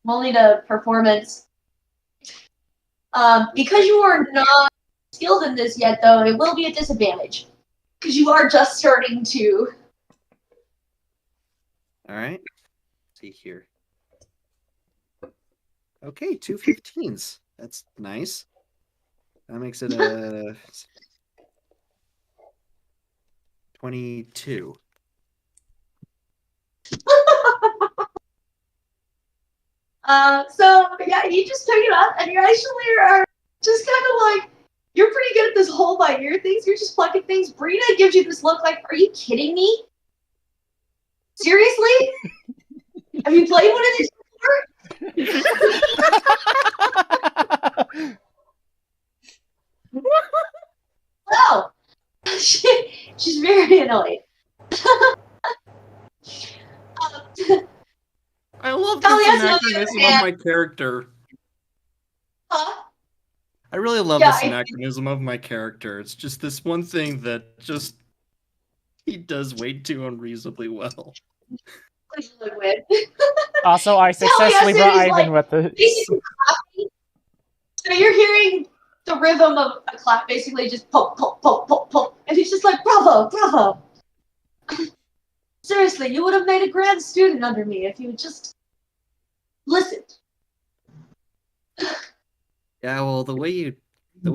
We'll need a performance. Because you are not skilled in this yet, though, it will be a disadvantage. Because you are just starting to. Alright. See here. Okay, 2 15s. That's nice. That makes it a 22. So yeah, you just took it up, and you actually are just kind of like, you're pretty good at this whole by ear things. You're just plucking things. Breena gives you this look like, are you kidding me? Seriously? Have you played one of these before? Wow. She's very annoyed. I love this anachronism of my character. Huh? I really love this anachronism of my character. It's just this one thing that just he does way too unreasonably well. Also, I successfully brought Ivan with the. So you're hearing the rhythm of a clap, basically just pop, pop, pop, pop, pop, and he's just like, bravo, bravo. Seriously, you would have made a grand student under me if you had just listened. Yeah, well, the way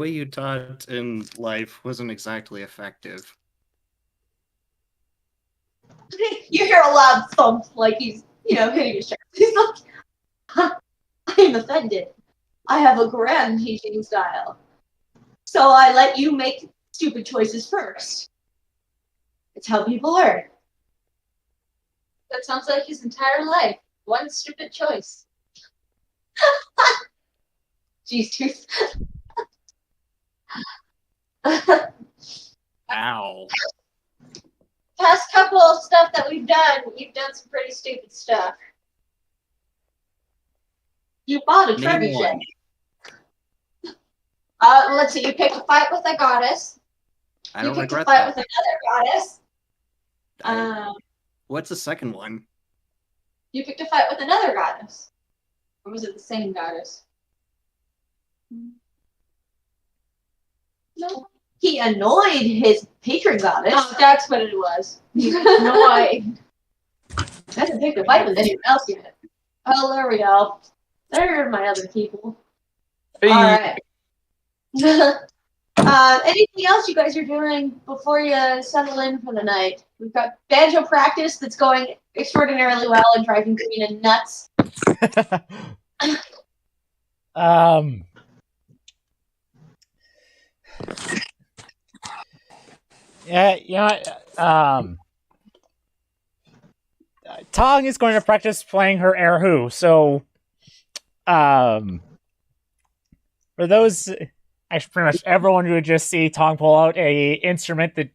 you taught in life wasn't exactly effective. You hear a loud thump, like he's, hitting his chest. He's like, I'm offended. I have a grand teaching style. So I let you make stupid choices first. It's how people learn. That sounds like his entire life. One stupid choice. Jeez, Tooth. Ow. Past couple of stuff that we've done some pretty stupid stuff. You bought a trebuchet. Let's see, you picked a fight with a goddess. I don't regret that. You picked a fight with another goddess. What's the second one? You picked a fight with another goddess. Or was it the same goddess? No. He annoyed his patron goddess. Oh, that's what it was. He annoyed. I haven't picked a fight with anyone else yet. Oh, there we go. There are my other people. Hey. All right. Anything else you guys are doing before you settle in for the night? We've got banjo practice that's going extraordinarily well and driving Breena nuts. Yeah, Tang is going to practice playing her erhu, so for those, actually pretty much everyone would just see Tang pull out a instrument that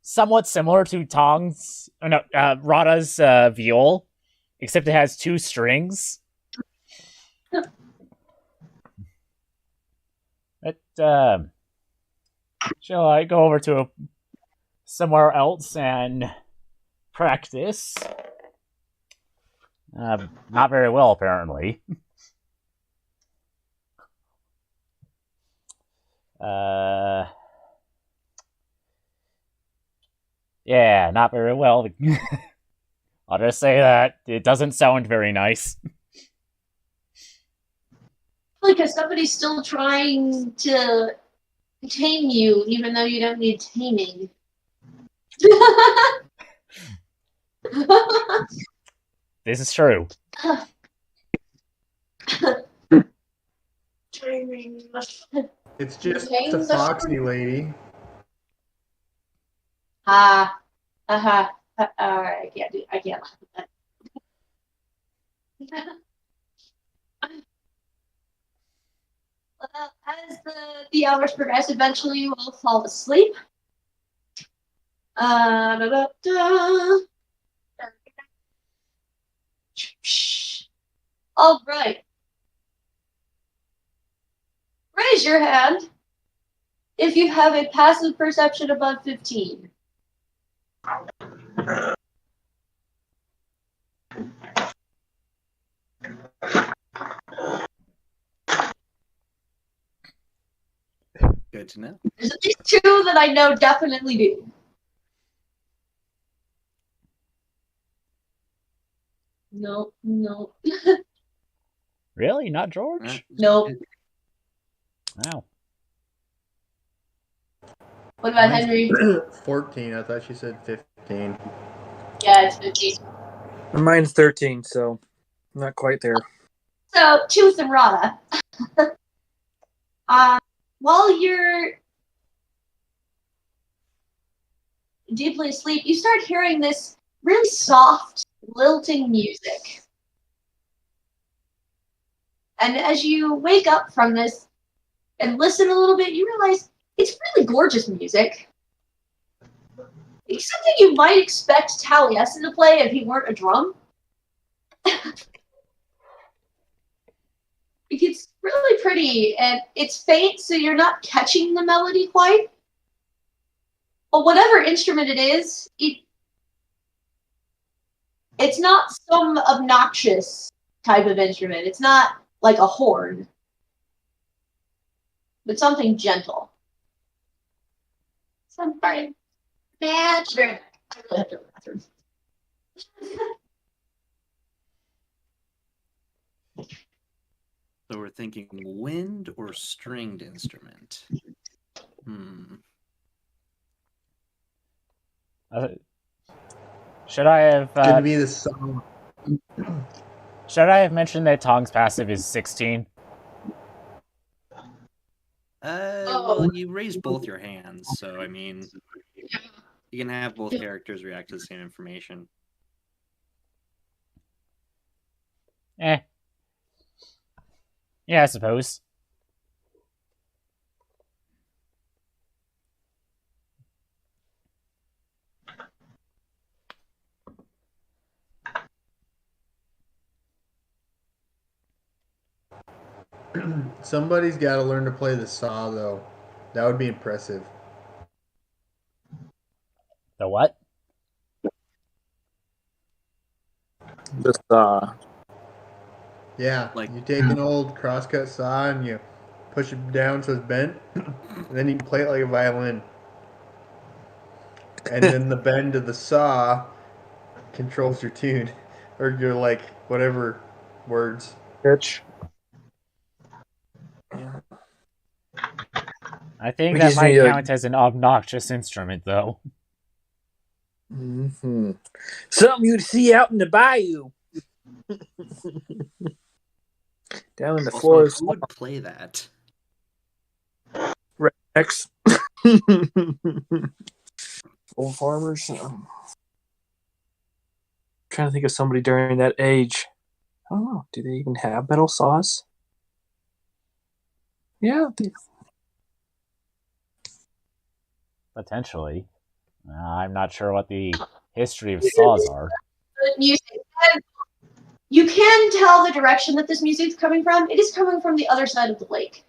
somewhat similar to Rada's viol, except it has 2 strings. But shall I go over to somewhere else and practice? Not very well, apparently. Yeah, not very well. I'll just say that it doesn't sound very nice. Because somebody's still trying to tame you, even though you don't need taming. This is true. It's just a foxy lady. Alright, I can't laugh at that. Well, as the hours progress, eventually you will fall asleep. All right. Raise your hand if you have a passive perception above 15. Good to know. There's at least 2 that I know definitely do. No. Really? Not George? Nope. Wow. What about Henry? 14. I thought she said 15. Yeah, it's 15. Mine's 13, so not quite there. So, Tooth and Rada. While you're deeply asleep, you start hearing this really soft, lilting music. And as you wake up from this and listen a little bit, you realize it's really gorgeous music. It's something you might expect Taliesin to play if he weren't a drum. It's really pretty, and it's faint, so you're not catching the melody quite. But whatever instrument it is, it's not some obnoxious type of instrument. It's not like a horn, but something gentle. Something magic. I really have to go to the bathroom. So we're thinking wind or stringed instrument. Should I have? Gonna be the song. Should I have mentioned that Tong's passive is 16? Well, you raised both your hands, so I mean, you can have both characters react to the same information. Yeah, I suppose. Somebody's got to learn to play the saw, though. That would be impressive. The what? Just Yeah, Like- you take an old crosscut saw and you push it down so it's bent, and then you can play it like a violin. And then the bend of the saw controls your tune, or your like whatever words. pitch. I think We that just might need a- count as an obnoxious instrument, though. Mm-hmm. Something you'd see out in the bayou. Down in the Also, forest. who would play that? Rex. Old farmers. Trying to think of somebody during that age. I don't know. Do they even have metal saws? Yeah. Potentially. I'm not sure what the history of saws are. Music. You can tell the direction that this music's coming from. It is coming from the other side of the lake.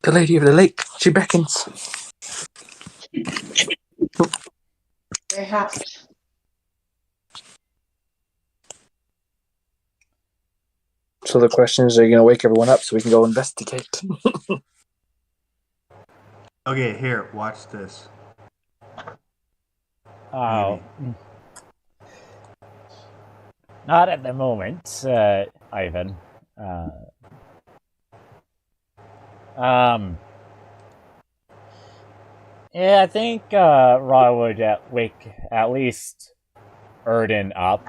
The lady of the lake. She beckons. Very happy. So the question is, are you going to wake everyone up so we can go investigate? Okay, here, watch this. Oh. Not at the moment, Ivan. Yeah, I think Ra would wake at least Erden up.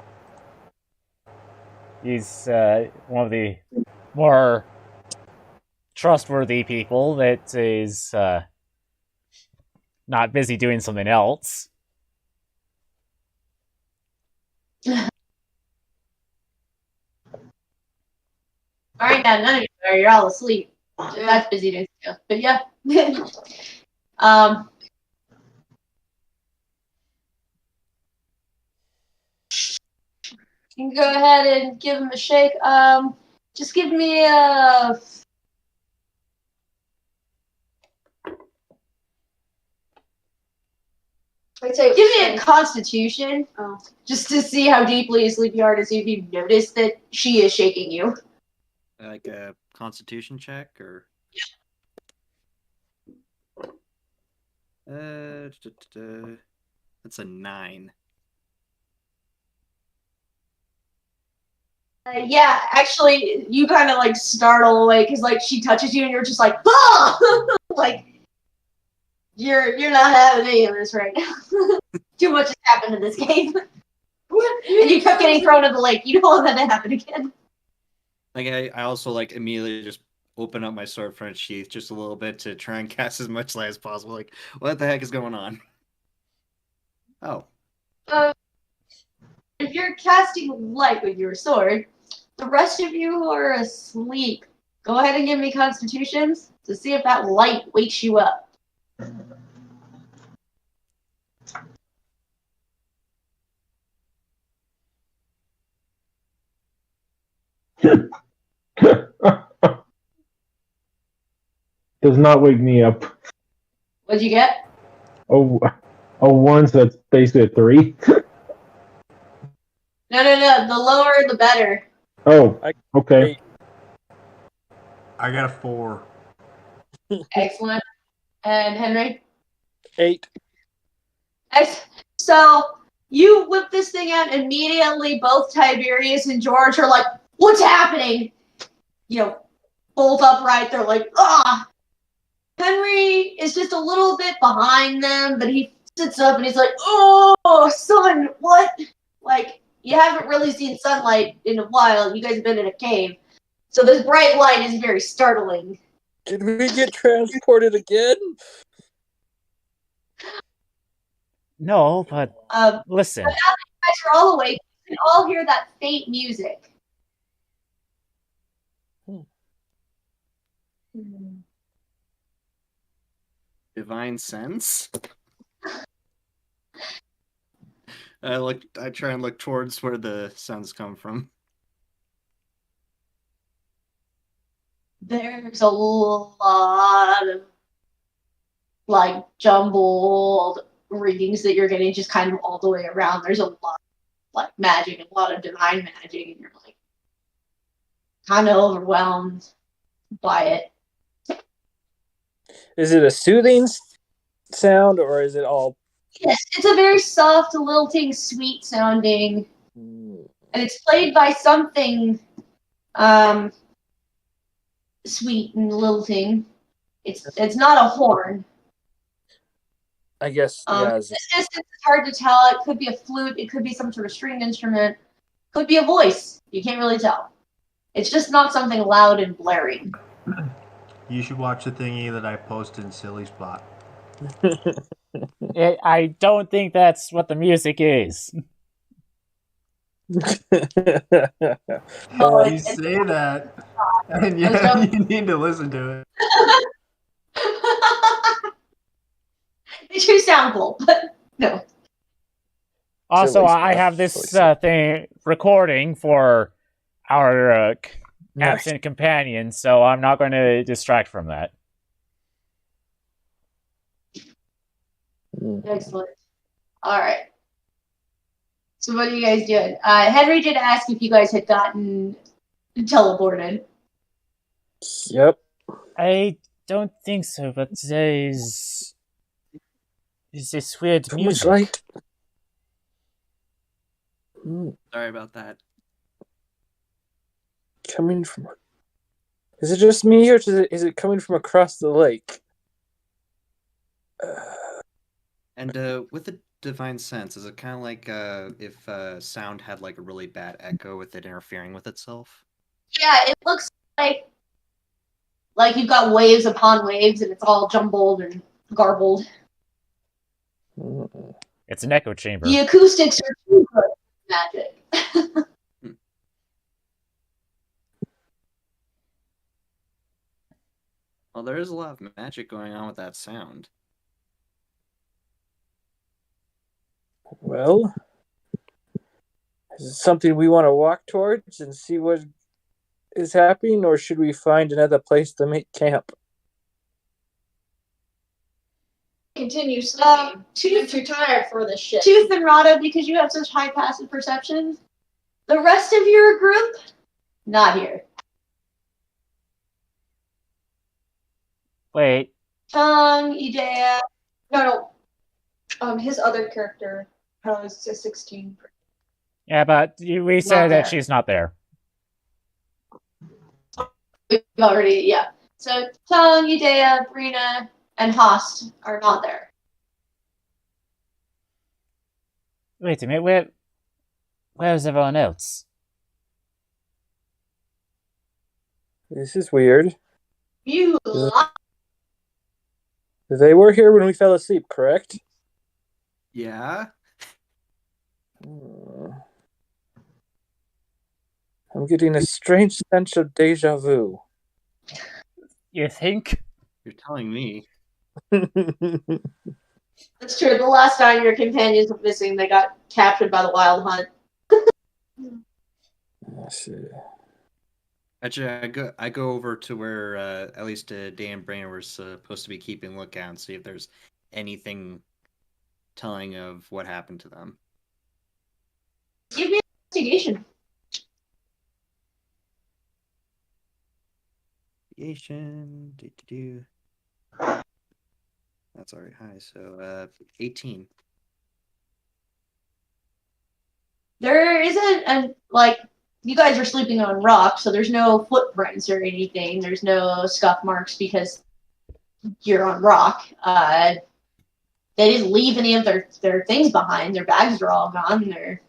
He's one of the more trustworthy people that is not busy doing something else. Alright, now none of you are. You're all asleep. That's busy doing stuff. But yeah. You can go ahead and give him a shake. Just give me a... Give me a constitution, just to see how deeply asleep you are, to see if you notice that she is shaking you. Like a constitution check, or? That's a 9. Yeah, actually, you kind of like startle away because like she touches you and you're just like, ah! Like you're not having any of this right now. Too much has happened in this game, and you kept getting thrown in the lake. You don't want that to happen again. Like I also like immediately just open up my sword from its sheath just a little bit to try and cast as much light as possible. Like, what the heck is going on? Oh. If you're casting light with your sword, the rest of you who are asleep, go ahead and give me constitutions to see if that light wakes you up. Does not wake me up. What'd you get? Oh, a 1, so that's basically a 3. No. The lower, the better. Oh, okay. I got a 4. Excellent. And Henry? 8. So you whip this thing out immediately. Both Tiberius and George are like, "What's happening?" You know, both upright. They're like, "Ah!" Henry is just a little bit behind them, but he sits up and he's like, "Oh, son, what?" Like, you haven't really seen sunlight in a while. You guys have been in a cave. So this bright light is very startling. Did we get transported again? No, but listen. But now that you guys are all awake, you can all hear that faint music. Divine sense? I try and look towards where the sounds come from. There's a lot of like jumbled readings that you're getting just kind of all the way around. There's a lot of like magic, a lot of divine magic, and you're like kind of overwhelmed by it. Is it a soothing sound or is it all? Yes, it's a very soft, lilting, sweet sounding, and it's played by something sweet and lilting. It's not a horn. I guess, yeah. This distance, it's hard to tell. It could be a flute. It could be some sort of stringed instrument. Could be a voice. You can't really tell. It's just not something loud and blaring. You should watch the thingy that I posted in Silly Spot. I don't think that's what the music is. You say that, and yet you need to listen to it. They do sound cool, but no. Also, I have this thing recording for our absent companion, so I'm not going to distract from that. Excellent. All right. So what are you guys doing? Henry did ask if you guys had gotten teleported. Yep. I don't think so, but there's this weird music. Light. Sorry about that. Coming from... Is it just me, or is it coming from across the lake? And with the divine sense, is it kind of like if sound had like a really bad echo with it interfering with itself? Yeah, it looks like you've got waves upon waves, and it's all jumbled and garbled. It's an echo chamber. The acoustics are too good for magic. Well, there is a lot of magic going on with that sound. Well, is it something we want to walk towards and see what is happening, or should we find another place to make camp? Continue sleeping. Tooth, you're tired for this shit. Tooth and Rada, because you have such high passive perception. The rest of your group, not here. Wait. Tang, Idaea, No. His other character has a 16. Yeah, but we said that she's not there. We've already, yeah. So Tang, Idaea, Breena, and Host are not there. Wait a minute, where's everyone else? This is weird. You lie. They were here when we fell asleep, correct? Yeah. I'm getting a strange sense of deja vu. You think? You're telling me. That's true. The last time your companions were missing, they got captured by the Wild Hunt. Let's see. Actually, I go over to where at least Dan and Breena were supposed to be keeping lookout and see if there's anything telling of what happened to them. Give me an investigation. Investigation. That's already high. So 18. There isn't you guys are sleeping on rock, so there's no footprints or anything. There's no scuff marks because you're on rock. They didn't leave any of their things behind. Their bags are all gone. Their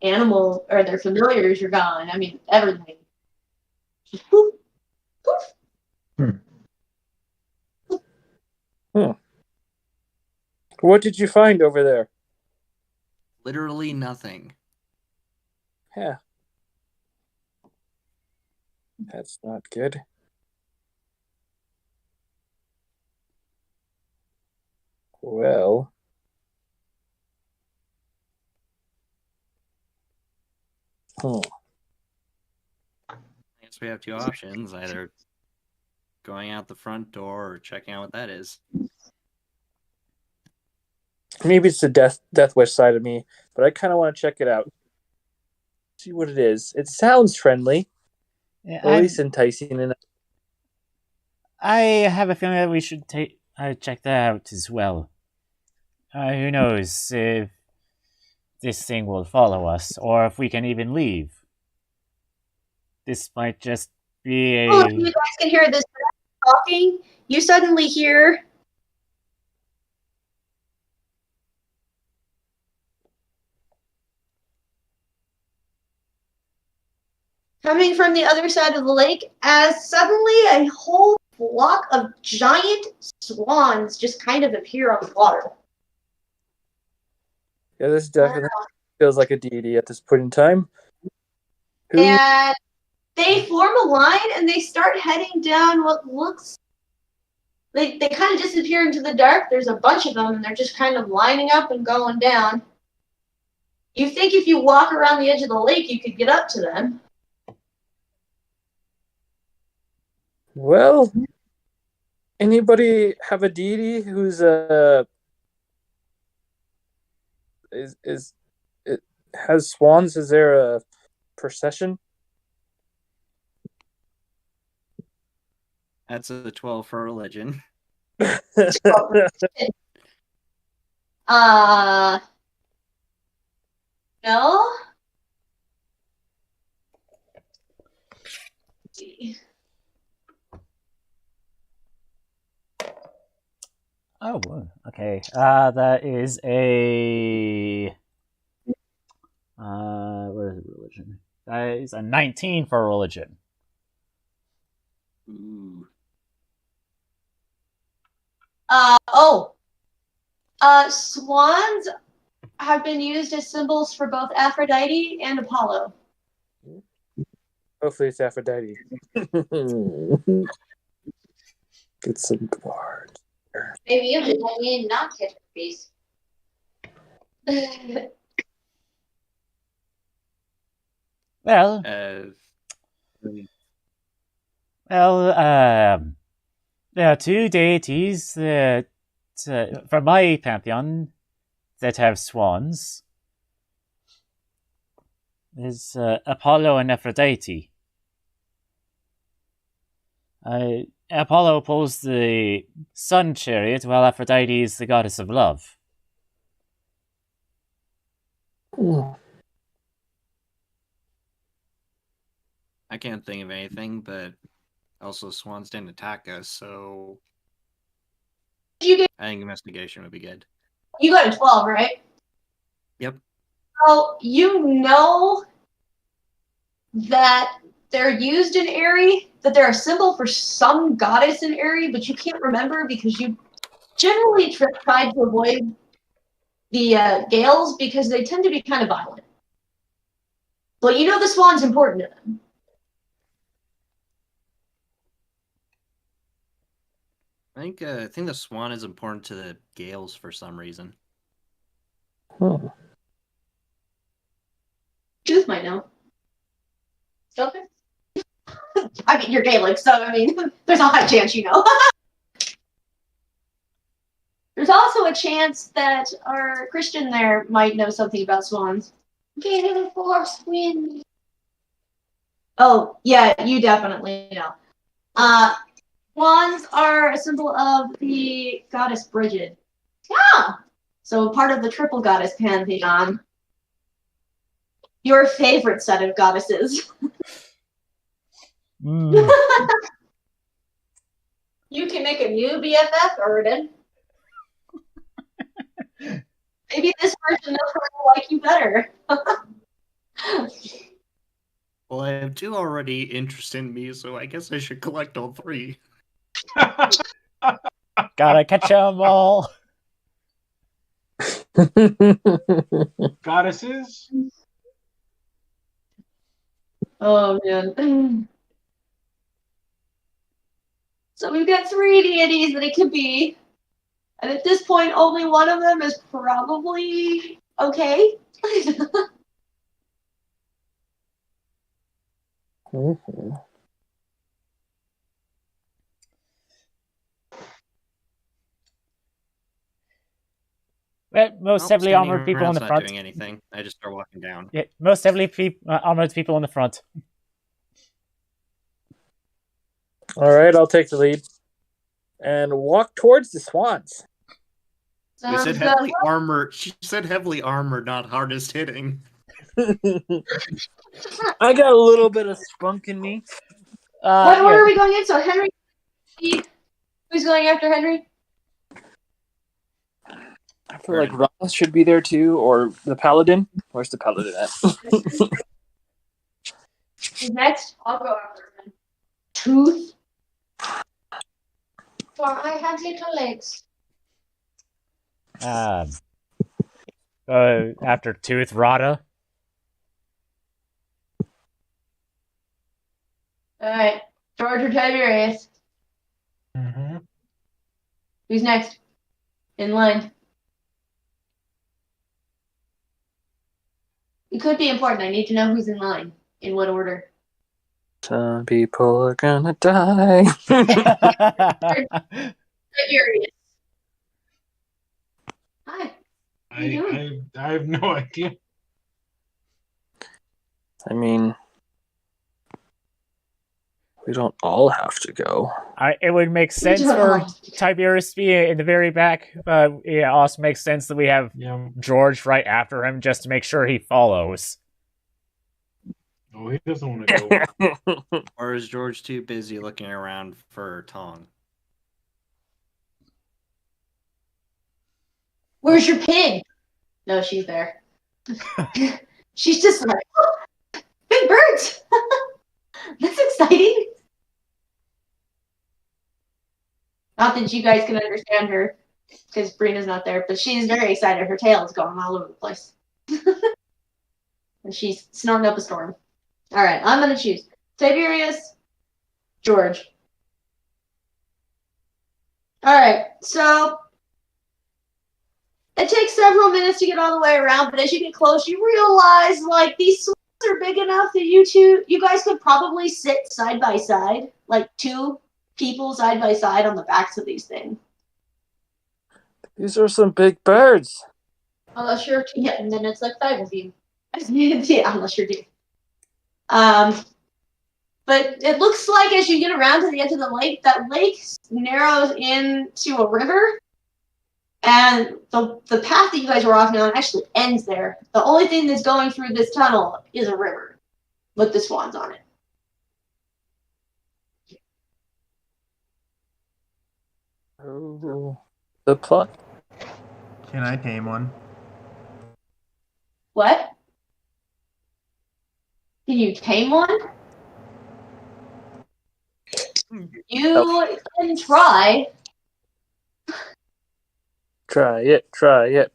animal or their familiars are gone. I mean, everything. Just poof, poof. What did you find over there? Literally nothing. Yeah. That's not good. Well. I guess we have two options: either going out the front door or checking out what that is. Maybe it's the death wish side of me, but I kind of want to check it out. See what it is. It sounds friendly. Yeah, At least enticing enough. I have a feeling that we should check that out as well. Who knows if this thing will follow us, or if we can even leave. This might just be a... Oh, you guys can hear this talking. You suddenly hear... coming from the other side of the lake, as suddenly a whole flock of giant swans just kind of appear on the water. Yeah, this definitely feels like a deity at this point in time. And they form a line and they start heading down what looks... They kind of disappear into the dark. There's a bunch of them and they're just kind of lining up and going down. You think if you walk around the edge of the lake, you could get up to them. Well, anybody have a deity who's it has swans? Is there a procession? That's a 12 for religion. No? Oh, okay. That is a... where is religion? That is a 19 for religion. Ooh. Swans have been used as symbols for both Aphrodite and Apollo. Hopefully it's Aphrodite. Get some guard. Maybe you just want me to not catch her face. Well, there are two deities that, from my pantheon, that have swans. There's Apollo and Aphrodite. Apollo pulls the sun chariot while Aphrodite is the goddess of love. I can't think of anything, but also swans didn't attack us, so You get I think investigation would be good. you got a 12, right? Yep. So you know that they're used in Aerie, that they're a symbol for some goddess in Aerie, but you can't remember because you generally tried to avoid the gales because they tend to be kind of violent. But you know the swan's important to them. I think the swan is important to the gales for some reason. Tooth might know. Okay. I mean, you're Gaelic, so I mean, there's a high chance you know. There's also a chance that our Christian there might know something about swans. Gale force wind. Oh, yeah, you definitely know. Swans are a symbol of the goddess Brigid. Yeah! So part of the triple goddess pantheon. Your favorite set of goddesses. Mm. You can make a new BFF, Erden. Maybe this version of her will like you better. Well, I have 2 already interested in me, so I guess I should collect all 3. Gotta catch 'em all. Goddesses? Oh, man. So we've got 3 deities that it could be. And at this point, only one of them is probably okay. Well, most heavily Standing armored people in around's the not front. doing anything. I just start walking down. Yeah, most heavily armored people in the front. All right, I'll take the lead and walk towards the swans. We said heavily armored. She said heavily armored, not hardest hitting. I got a little bit of spunk in me. What order are we going in? So Henry, who's going after Henry? I feel like Rada should be there too, or the paladin. Where's the paladin at? Who's next? I'll go after him. Tooth. For I have little legs. After Tooth, Rada. Alright. George or Tiberius. Mm-hmm. Who's next? In line. It could be important. I need to know who's in line. In what order. Some people are gonna die. Tiberius. Hi. I have no idea. I mean, we don't all have to go. It would make sense for Tiberius to be in the very back, but it also makes sense that we have George right after him just to make sure he follows. Oh, he doesn't want to go. Or is George too busy looking around for Tang? Where's your pig? No, she's there. She's just like, oh, big birds. That's exciting. Not that you guys can understand her, because Breena's not there, but she's very excited. Her tail is going all over the place. And she's snorting up a storm. All right, I'm going to choose Tiberius, George. All right, so it takes several minutes to get all the way around, but as you get close, you realize, like, these swings are big enough that you guys could probably sit side by side, like 2 people side by side on the backs of these things. These are some big birds. Unless you're, yeah, and then it's like 5 of you. Yeah, unless you're 2. But it looks like as you get around to the edge of the lake, that lake narrows into a river. And the path that you guys were walking on actually ends there. The only thing that's going through this tunnel is a river with the swans on it. Oh, the plot. Can I tame one? What? Can you tame one? You can try. Try it.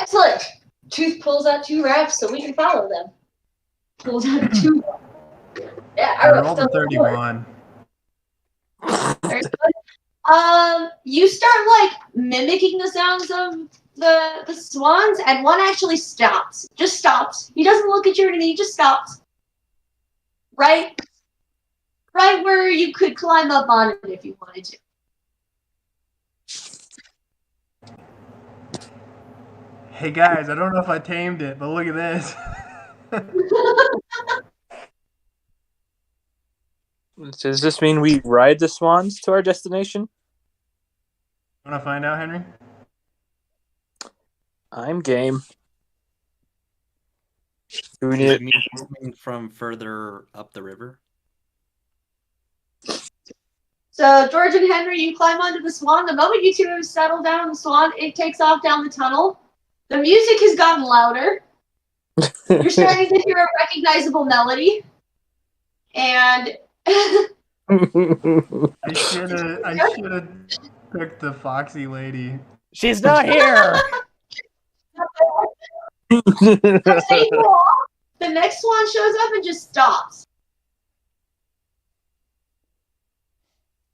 Excellent. Tooth pulls out 2 rafts so we can follow them. Pulls out 2. Yeah, I rolled a 31. Very good. You start like mimicking the sounds of the swans, and one actually stops. Just stops. He doesn't look at you or anything. He just stops. Right where you could climb up on it if you wanted to. Hey guys, I don't know if I tamed it, but look at this. Does this mean we ride the swans to our destination? Want to find out, Henry? I'm game. Do we Does it need? mean coming from further up the river? So George and Henry, you climb onto the swan. The moment you two have settled down on the swan, it takes off down the tunnel. The music has gotten louder. You're starting to hear a recognizable melody. And I should have picked the foxy lady. She's not here! the next swan shows up and just stops.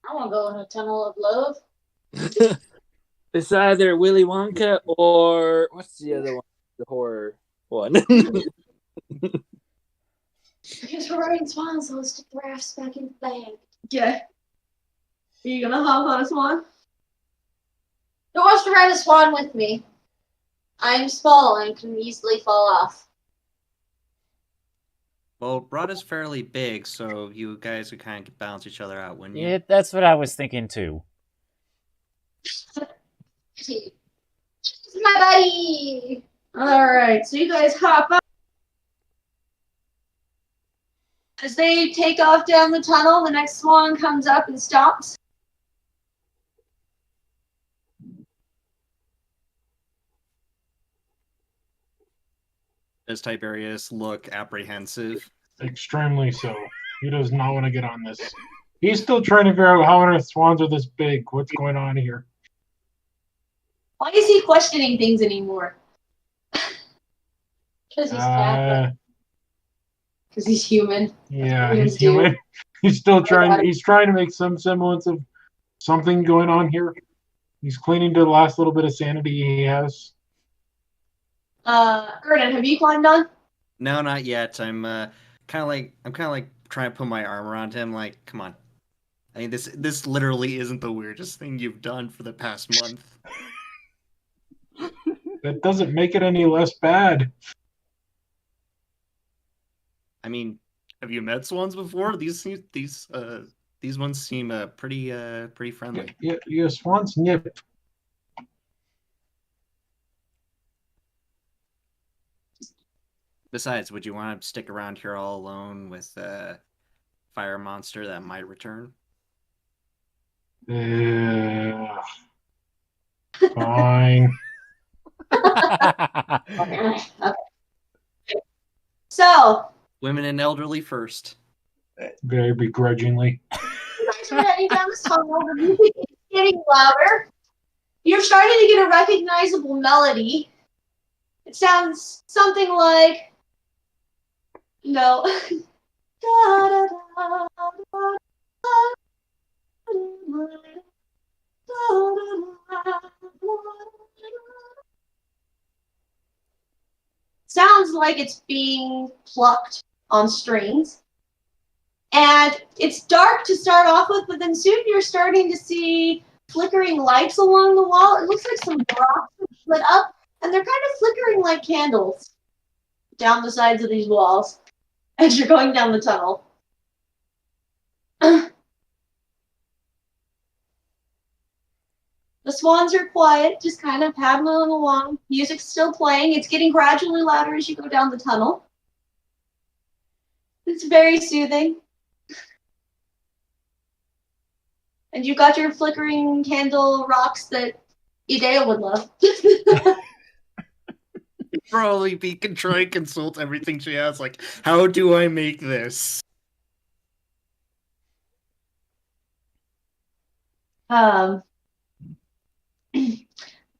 I want to go in a tunnel of love. It's either Willy Wonka or what's the other one? The horror one. Because we're riding swans, so let's stick the rafts back in the bag. Yeah. Are you gonna hop on a swan? Who wants to ride a swan with me? I'm small and can easily fall off. Well, Rada's fairly big, so you guys could kind of balance each other out, wouldn't you? Yeah, that's what I was thinking too. He's my buddy! Alright, so you guys hop up. As they take off down the tunnel, the next swan comes up and stops. Does Tiberius look apprehensive? Extremely so. He does not want to get on this. He's still trying to figure out how on earth swans are this big. What's going on here? Why is he questioning things anymore? Because he's cat. Because he's human. Yeah, he's human. He's still trying. He's trying to make some semblance of something going on here. He's clinging to the last little bit of sanity he has. Erden, have you climbed on? No, not yet. I'm kind of like trying to put my arm around him. Like, come on. I mean, this literally isn't the weirdest thing you've done for the past month. That doesn't make it any less bad. I mean, have you met swans before? These ones seem pretty friendly. Yeah, swans nip. Besides, would you want to stick around here all alone with a fire monster that might return? Fine. Okay. So, Women and elderly first. Very begrudgingly. you guys are heading down this tunnel. The music is getting louder. You're starting to get a recognizable melody. It sounds something like, you know, sounds like it's being plucked on strings. And it's dark to start off with, but then soon you're starting to see flickering lights along the wall. It looks like some rocks have lit up, and they're kind of flickering like candles down the sides of these walls. as you're going down the tunnel. The swans are quiet, just kind of paddling along. Music's still playing. It's getting gradually louder as you go down the tunnel. It's very soothing. And you've got your flickering candle rocks that Idaea would love. Probably be try and consult everything she has. Like, how do I make this?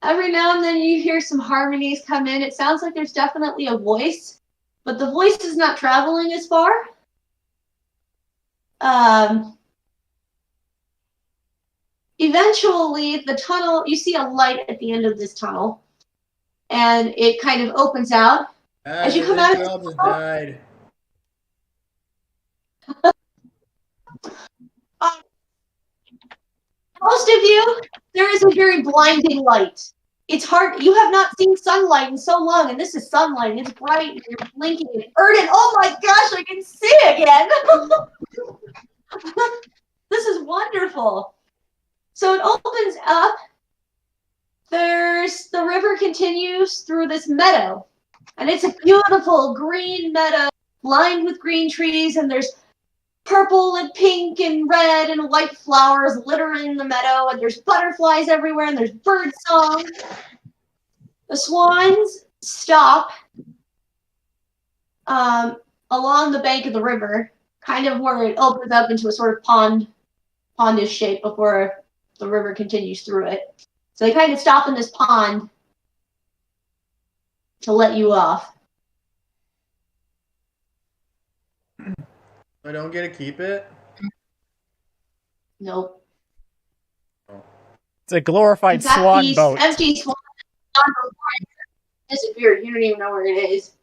Every now and then you hear some harmonies come in. It sounds like there's definitely a voice, but the voice is not traveling as far. Eventually, the tunnel, you see a light at the end of this tunnel, and it kind of opens out. As you come out of the tunnel, died. Most of you, there is a very blinding light. It's hard. You have not seen sunlight in so long, and this is sunlight, and it's bright, and you're blinking. And Erden, oh my gosh, I can see again. This is wonderful. So it opens up. The river continues through this meadow, and it's a beautiful green meadow lined with green trees, and there's purple and pink and red and white flowers littering the meadow, and there's butterflies everywhere, and there's bird song. The swans stop along the bank of the river, kind of where it opens up into a sort of pondish shape before the river continues through it. So they kind of stop in this pond to let you off. I don't get to keep it? Nope. It's a glorified In fact, swan these boat. empty swans disappeared. You don't even know where it is.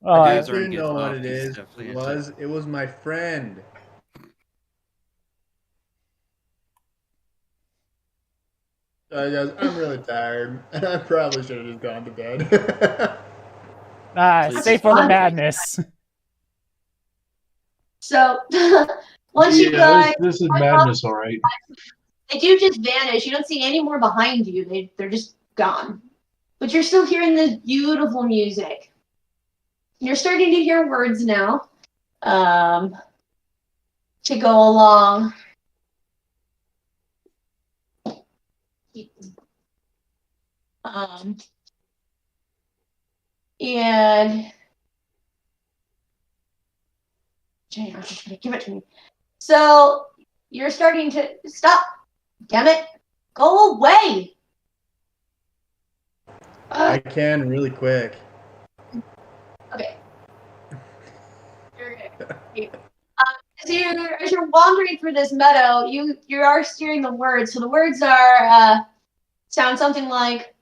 I Guys just aren't didn't getting know what off, it he's is. definitely It was my friend. I'm really tired, and I probably should have just gone to bed. Stay for the madness. So, once you guys, this is madness, all right. they do just vanish. You don't see any more behind you. They're just gone. But you're still hearing this beautiful music. You're starting to hear words now to go along. And give it to me. So you're starting to stop. Damn it. Go away. I can really quick. Okay. As you're wandering through this meadow, you are hearing the words. So the words are sound something like,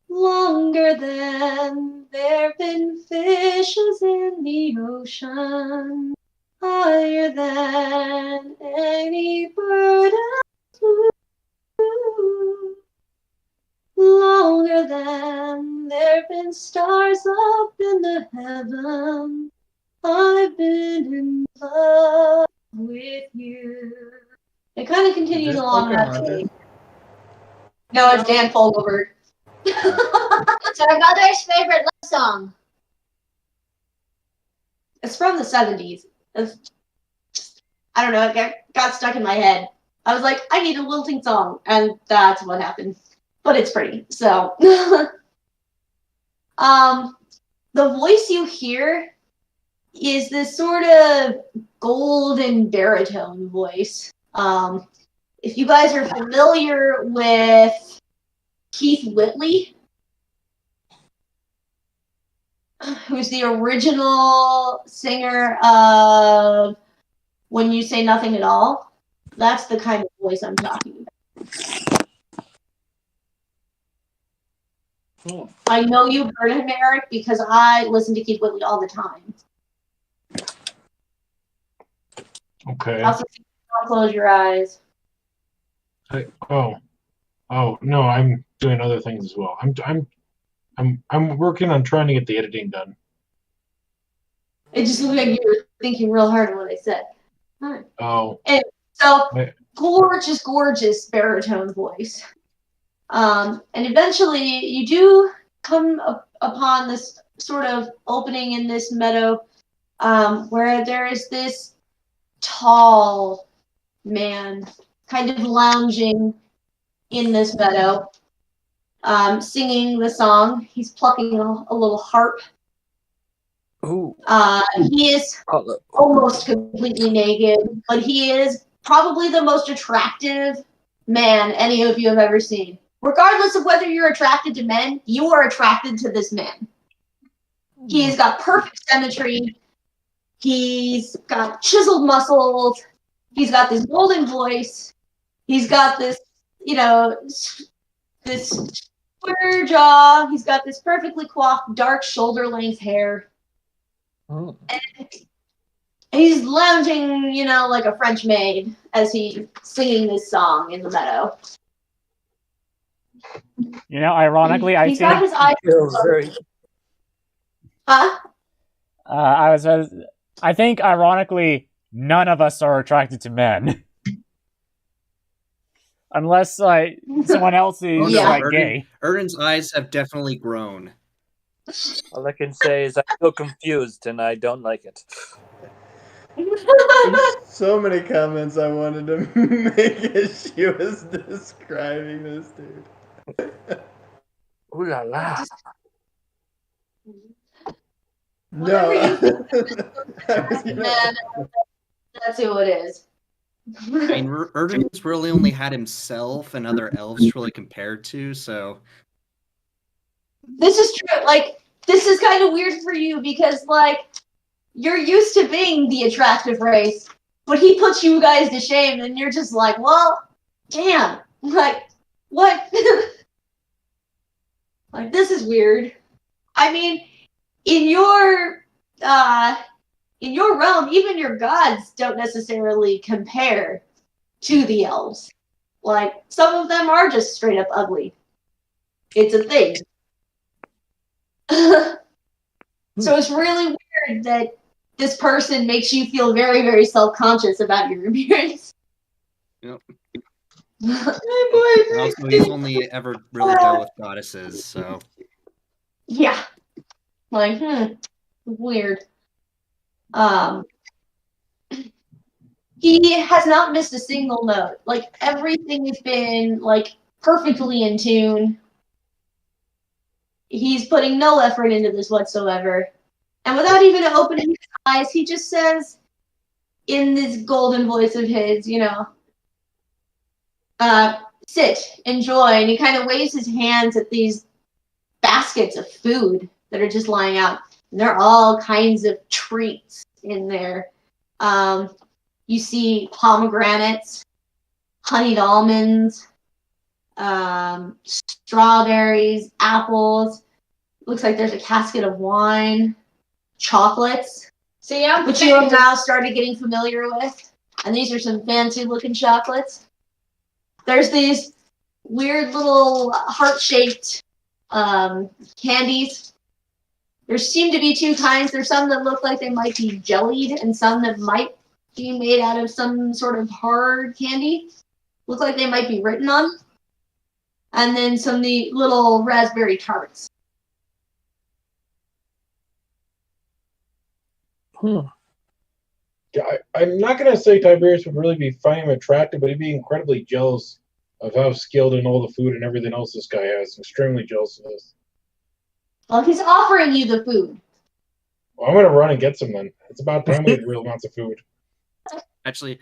longer than there've been fishes in the ocean, higher than any bird flew, longer than there've been stars up in the heaven, I've been in love with you. It kind of continues along that way. No, it's Dan Fogelberg. It's our mother's favorite love song. It's from the 70s. I don't know, it got stuck in my head. I was like, I need a lilting song, and that's what happened. But it's pretty, so. The voice you hear is this sort of golden baritone voice. If you guys are familiar with Keith Whitley, who's the original singer of When You Say Nothing at All, that's the kind of voice I'm talking about. Cool. I know you've heard him, Eric, because I listen to Keith Whitley all the time. Okay. Also, close your eyes. Oh. Oh no, I'm doing other things as well. I'm working on trying to get the editing done. It just looked like you were thinking real hard on what I said. All right. Oh. And so, I- gorgeous baritone voice. And eventually, you do come upon this sort of opening in this meadow, where there is this tall man kind of lounging in this meadow, singing the song. He's plucking a little harp. Ooh. He is almost completely naked, but he is probably the most attractive man any of you have ever seen. Regardless of whether you're attracted to men, you are attracted to this man. He's got perfect symmetry. He's got chiseled muscles. He's got this golden voice. He's got this, this square jaw. He's got this perfectly coiffed, dark shoulder-length hair. Oh. And he's lounging, like a French maid as he's singing this song in the meadow. Ironically, I He's got his eyes. Huh? I think, ironically, none of us are attracted to men. Unless, someone else is, gay. Erden's eyes have definitely grown. All I can say is I feel confused and I don't like it. So many comments I wanted to make as she was describing this dude. Ooh la la. No. Man, that's who it is. I mean, Erden's really only had himself and other elves to really compare to, so... This is true. This is kind of weird for you because, you're used to being the attractive race, but he puts you guys to shame, and you're just like, well, damn. What? This is weird. I mean, in your realm, even your gods don't necessarily compare to the elves. Some of them are just straight up ugly. It's a thing. So it's really weird that this person makes you feel very, very self-conscious about your appearance. Yep. Also, he's only ever really dealt with goddesses, so... Yeah. Weird. He has not missed a single note. Everything has been, perfectly in tune. He's putting no effort into this whatsoever. And without even opening his eyes, he just says, in this golden voice of his, sit, enjoy. And he kind of waves his hands at these baskets of food that are just lying out. And there are all kinds of treats in there. You see pomegranates, honeyed almonds, strawberries, apples. Looks like there's a casket of wine, chocolates, which you have now started getting familiar with. And these are some fancy looking chocolates. There's these weird little heart-shaped candies. There seem to be two kinds. There's some that look like they might be jellied and some that might be made out of some sort of hard candy. Look like they might be written on. And then some of the little raspberry tarts. Yeah, I'm not going to say Tiberius would really be finding him attractive, but he'd be incredibly jealous of how skilled in all the food and everything else this guy has. Extremely jealous of this. Well, he's offering you the food. Well, I'm going to run and get some then. It's about time we had real amounts of food. Actually,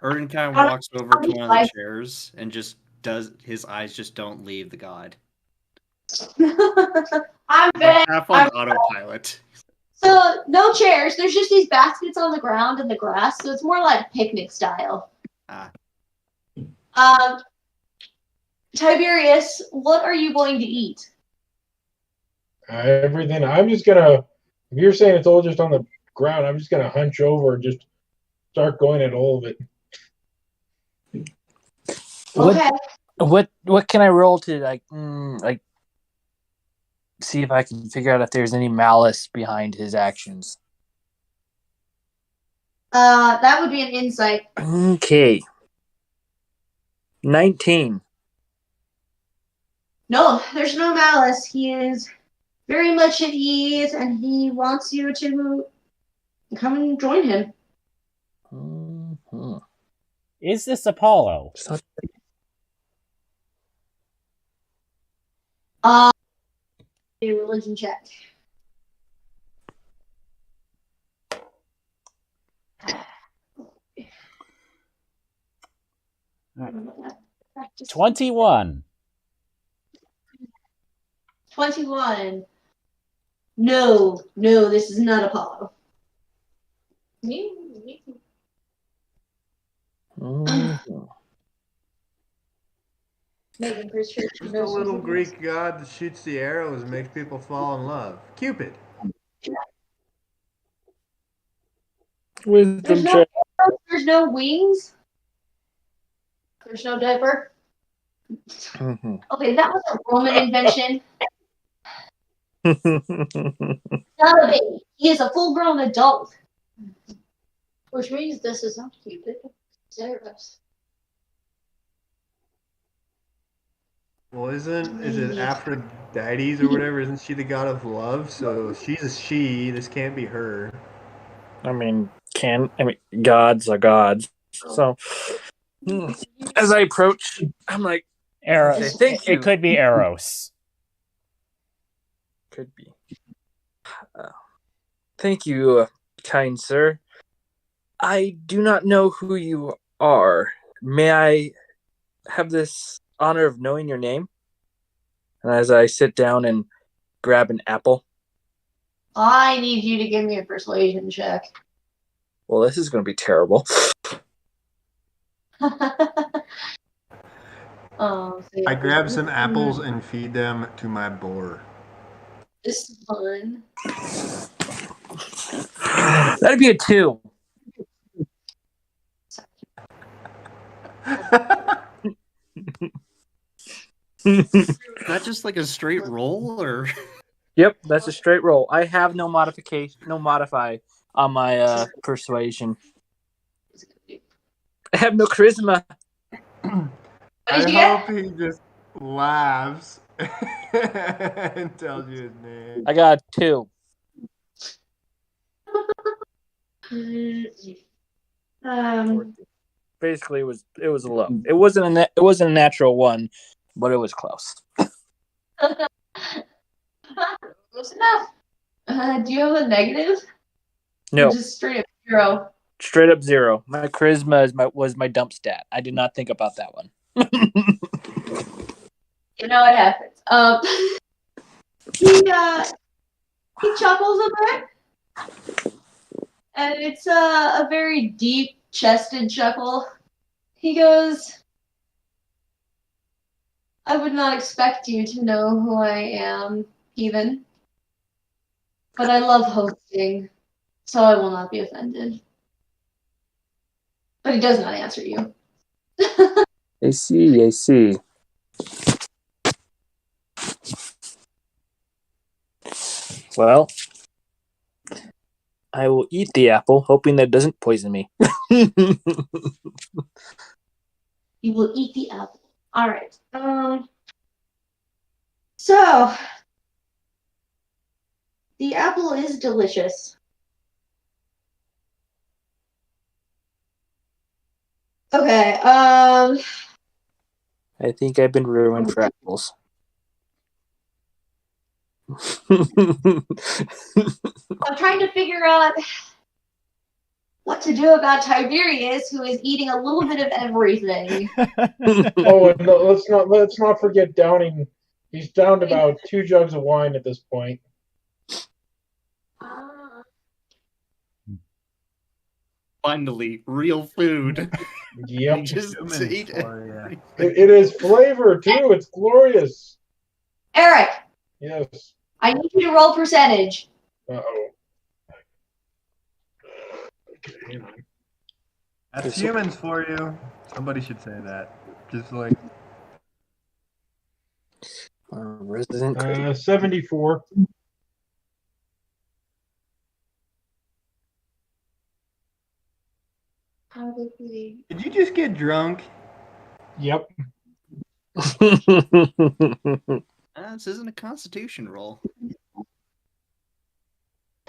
Erden kind of walks over to one of the chairs and just his eyes just don't leave the god. I'm back. Half on autopilot. So, no chairs. There's just these baskets on the ground and the grass, so it's more like picnic style. Tiberius, what are you going to eat? Everything. I'm just going to, if you're saying it's all just on the ground, I'm just going to hunch over and just start going at all of it. Okay. What can I roll to like see if I can figure out if there's any malice behind his actions? That would be an insight. Okay. 19. No, there's no malice. He is very much at ease, and he wants you to come and join him. Mm-hmm. Is this Apollo? A religion check. Right. 21. 21. No, this is not Apollo. Mm-hmm. Making for sure. Just a little Greek god that shoots the arrows and makes people fall in love. Cupid. Wisdom There's no check. arrows, there's no wings. There's no diaper. Mm-hmm. Okay, that was a Roman invention. Not a baby. He is a full-grown adult. Which means this is not Cupid. It's Eros. Well, is it Aphrodite or whatever? Isn't she the god of love? So she's a she. This can't be her. Gods are gods. So as I approach, I'm like, Eros. thank you. It could be Eros. Could be. Thank you, kind sir. I do not know who you are. May I have this honor of knowing your name? And as I sit down and grab an apple. I need you to give me a persuasion check. Well, this is going to be terrible. I grab some apples and feed them to my boar. This is fun. That'd be a 2. Is that just like a straight roll, or? Yep, that's a straight roll. I have no modify on my persuasion. I have no charisma. I hope he just laughs and tells you his name. I got 2. Basically, it was a low. It wasn't a natural 1, but it was close. Close enough. Do you have a negative? No, Or just straight up 0. straight up 0. My charisma was my dump stat. I did not think about that one. You know what happens. He chuckles a bit, and it's a very deep-chested chuckle. He goes, "I would not expect you to know who I am, even, but I love hosting, so I will not be offended." But he does not answer you. I see. Well, I will eat the apple, hoping that it doesn't poison me. You will eat the apple. All right. So the apple is delicious. Okay. I think I've been ruined for apples. I'm trying to figure out what to do about Tiberius, who is eating a little bit of everything. Oh, and let's not forget Downing. He's down to about 2 jugs of wine at this point. Finally, real food. Yep. Just eat it. It is flavor too. It's glorious. Eric, Yes. I need you to roll percentage. Uh-oh. That's humans for you. Somebody should say that. Just like Resident critic. 74. Probably. Did you just get drunk? Yep. This isn't a constitution roll.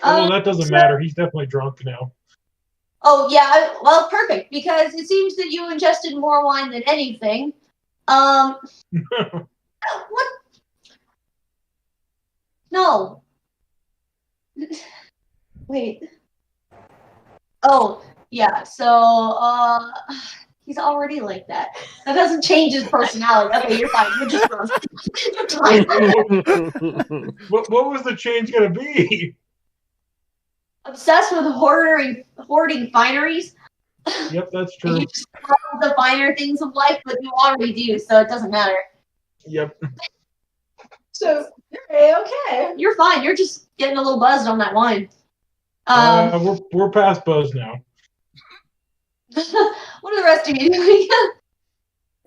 Well, that doesn't matter. He's definitely drunk now. Oh yeah, well, perfect, because it seems that you ingested more wine than anything. What? No. Wait. Oh, yeah. So, he's already like that. That doesn't change his personality. Okay, you're fine. You're just drunk. You're fine. What was the change going to be? Obsessed with hoarding fineries. Yep, that's And true. you just love the finer things of life, but you already do, so it doesn't matter. Yep. So, okay. You're fine. You're just getting a little buzzed on that wine. We're past buzz now. What are the rest of you doing?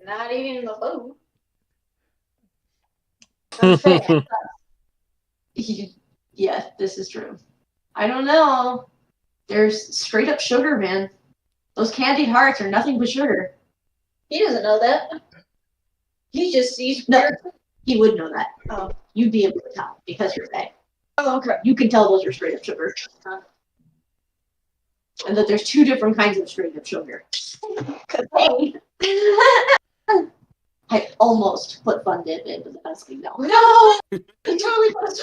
Not eating the food. Okay. Yeah, this is true. I don't know. There's straight up sugar, man. Those candied hearts are nothing but sugar. He doesn't know that. He just sees. No, he would know that. Oh, you'd be able to tell because you're fat. Oh, okay. You can tell those are straight up sugar. And that there's two different kinds of straight up sugar. I almost put Fun Dip in, but that's no. No! I totally put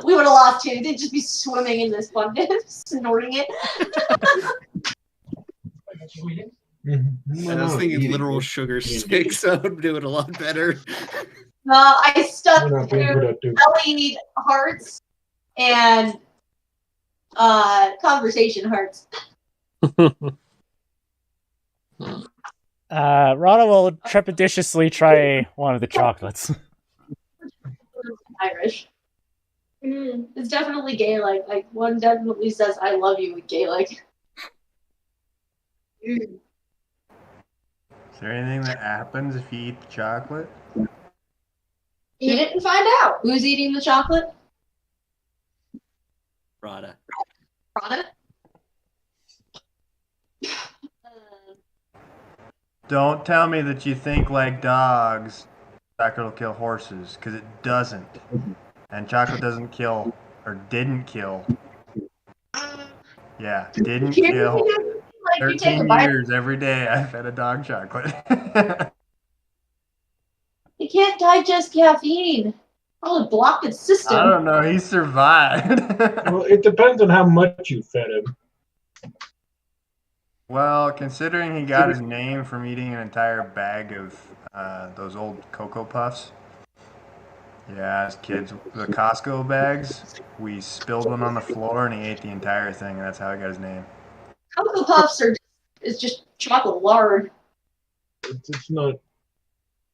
we would have lost too. They'd just be swimming in this Fun Dip, snorting it. I was thinking literal sugar sticks, so would do it a lot better. I stuck through jellied hearts and conversation hearts. Rada will trepidatiously try one of the chocolates. Irish. It's definitely Gaelic. Like one definitely says "I love you" in Gaelic. Is there anything that happens if you eat the chocolate? You didn't find out who's eating the chocolate. Rada. Rada? Don't tell me that you think like dogs. Chocolate will kill horses, because it doesn't. And chocolate doesn't kill, or didn't kill. Yeah, didn't kill. 13 years every day I fed a dog chocolate. It can't digest caffeine. Probably block its system. I don't know, he survived. Well, it depends on how much you fed him. Well, considering he got his name from eating an entire bag of those old Cocoa Puffs. Yeah, as kids, the Costco bags, we spilled one on the floor and he ate the entire thing, and that's how he got his name. Cocoa Puffs is just chocolate lard. It's not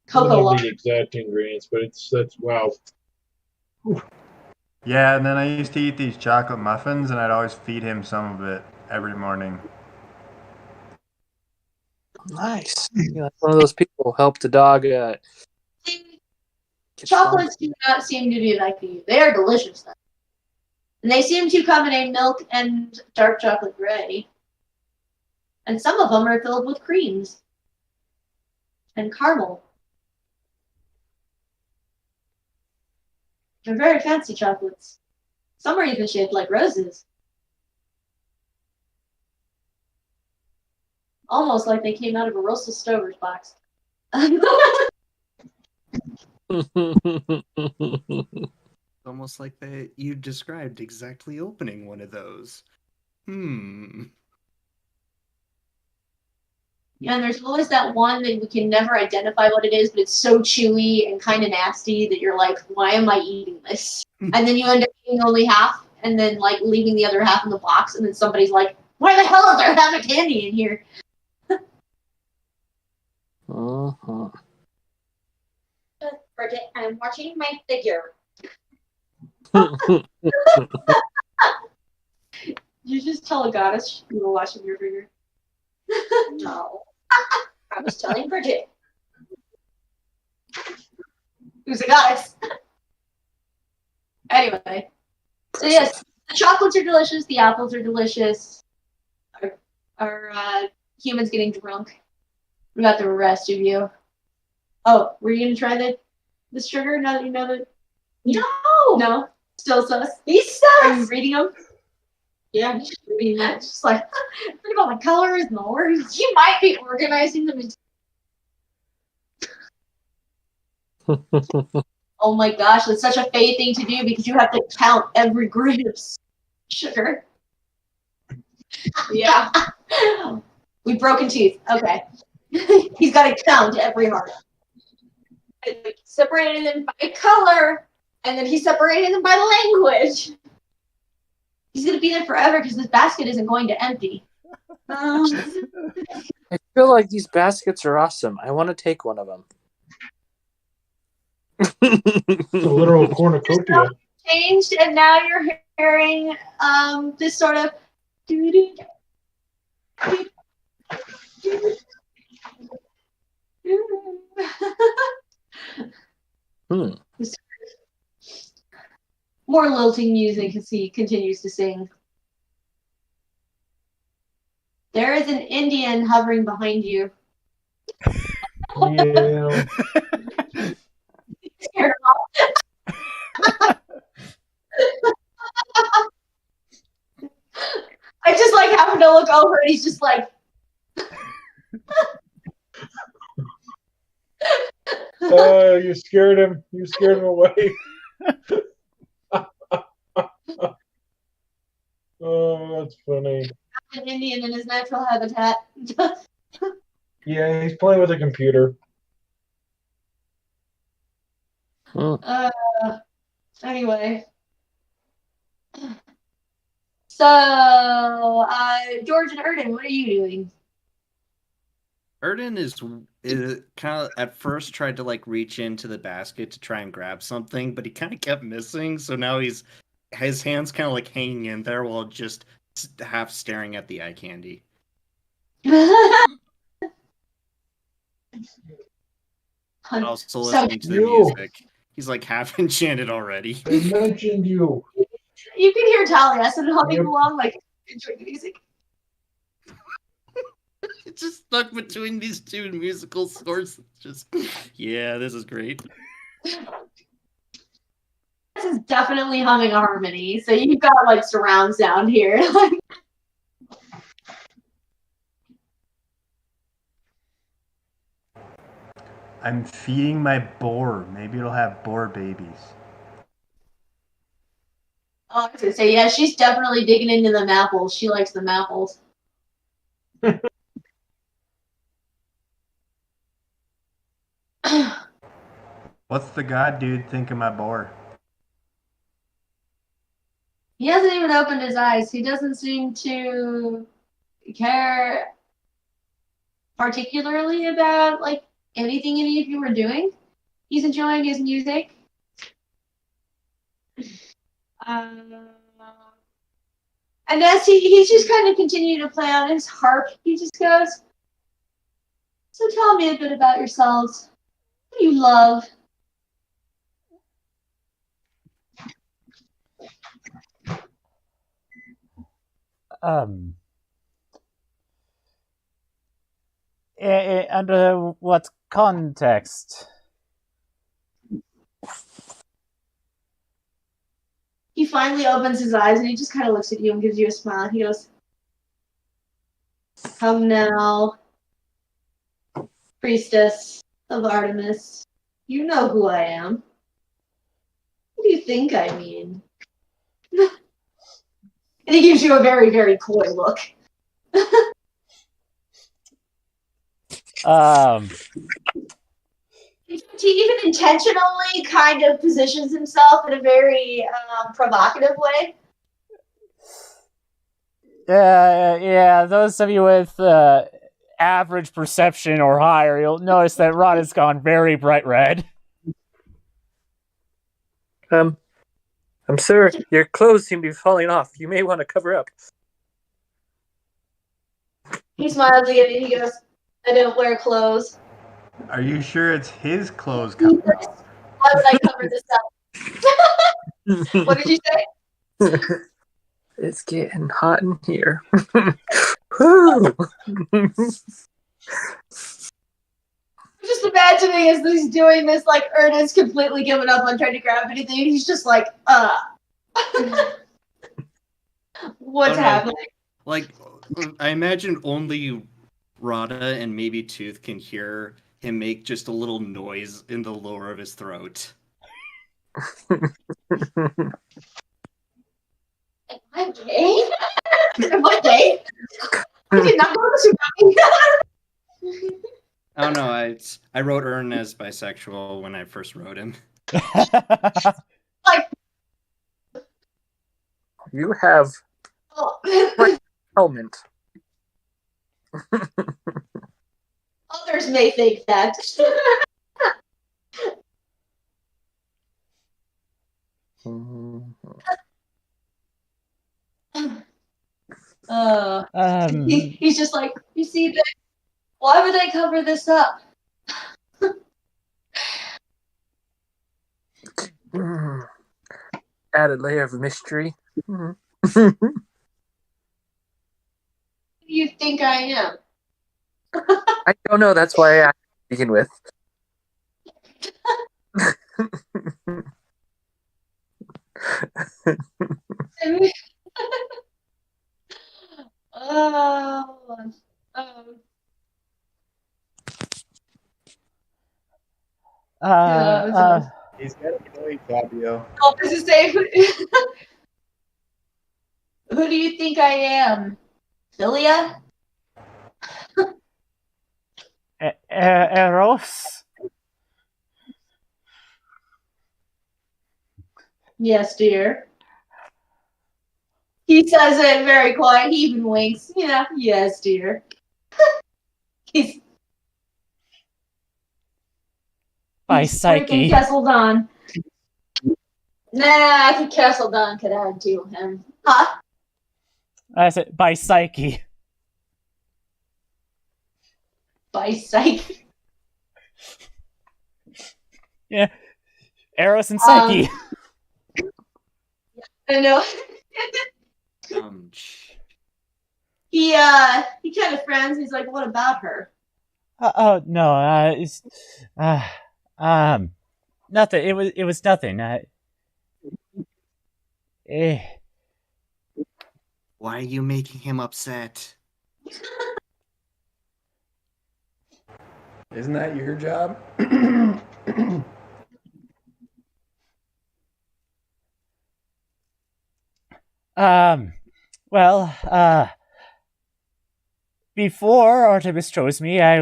Cocoa lard. the exact ingredients, but that's wow. Whew. Yeah, and then I used to eat these chocolate muffins, and I'd always feed him some of it every morning. Nice. You're like one of those people who help the dog. Chocolates do not seem to be like you. They are delicious, though. And they seem to come in a milk and dark chocolate gray. And some of them are filled with creams and caramel. They're very fancy chocolates. Some are even shaped like roses. Almost like they came out of a Russell Stover's box. Almost like you described exactly opening one of those. Yeah, and there's always that one that we can never identify what it is, but it's so chewy and kind of nasty that you're like, why am I eating this? And then you end up eating only half, and then like leaving the other half in the box, and then somebody's like, why the hell is there half a candy in here? Bridget, I'm watching my figure. You just tell a goddess you were watching your figure. No. I was telling Bridget. who's a goddess. Anyway, so yes, the chocolates are delicious. The apples are delicious. Our humans getting drunk. What about the rest of you? Oh, were you gonna try the sugar now that you know that? No. Still sus. He's sus. Are you reading them? Yeah, I'm just reading that. Just like think about the colors and the words. You might be organizing them into. Oh my gosh, that's such a Faye thing to do because you have to count every grain of sugar. Yeah. We've broken teeth. Okay. He's got to count every heart. Separated them by color, and then he separated them by language. He's going to be there forever because this basket isn't going to empty. I feel like these baskets are awesome. I want to take one of them. It's a literal cornucopia. Changed, and now you're hearing this sort of. More lilting music as he continues to sing. There is an Indian hovering behind you. Yeah. I just like happen to look over and he's just like. You scared him. You scared him away. Oh, that's funny. An Indian in his natural habitat. Yeah, he's playing with a computer. Anyway. So, George and Erden, what are you doing? Erden is kind of at first tried to like reach into the basket to try and grab something, but he kind of kept missing. So now his hands kind of like hanging in there while just half staring at the eye candy. And also listening to the music. He's like half enchanted already. They mentioned you. You can hear Taliesin humming along, like enjoying the music. It's just stuck between these two musical scores. Just yeah, this is great. This is definitely humming a harmony. So you've got like surround sound here. I'm feeding my boar. Maybe it'll have boar babies. Oh, I was gonna say, yeah, she's definitely digging into the apples. She likes the apples. What's the god dude think of my boar? He hasn't even opened his eyes. He doesn't seem to care particularly about like anything any of you were doing. He's enjoying his music. And as he just kind of continued to play on his harp, he just goes, so tell me a bit about yourselves. What do you love? Under what context? He finally opens his eyes and he just kind of looks at you and gives you a smile. He goes, come now, priestess of Artemis. You know who I am. What do you think I mean? And he gives you a very, very coy look. He even intentionally kind of positions himself in a very provocative way. Yeah, those of you with average perception or higher, you'll notice that Rada's gone very bright red. Sir, your clothes seem to be falling off. You may want to cover up. He smiles again and he goes, I don't wear clothes. Are you sure it's his clothes coming off? Why would I cover this up? What did you say? It's getting hot in here. Woo! Just imagining as he's doing this, like Ernest completely giving up on trying to grab anything. He's just like, what's happening? Like, I imagine only Rada and maybe Tooth can hear him make just a little noise in the lower of his throat. I'm gay? Am I gay? I did not know this about me. I don't know. I wrote Ern as bisexual when I first wrote him. Like, You have oh. element. Others may think that. He's just like, you see, babe, why would I cover this up? Added layer of mystery. Who do you think I am? I don't know. That's why I begin with. He's got a really Fabio. I was to say, who do you think I am? Philia? Eros? Yes, dear. He says it very quiet. He even winks. Yeah, yes, dear. He's Psyche. Kesseldon. Nah, I think Kesseldon could add to him. Huh? I said by Psyche. By Psyche. Yeah. Eros and Psyche. I know. He kind of frowns. He's like, "What about her?" No. It's nothing. It was nothing. Why are you making him upset? Isn't that your job? Well, before Artemis chose me, I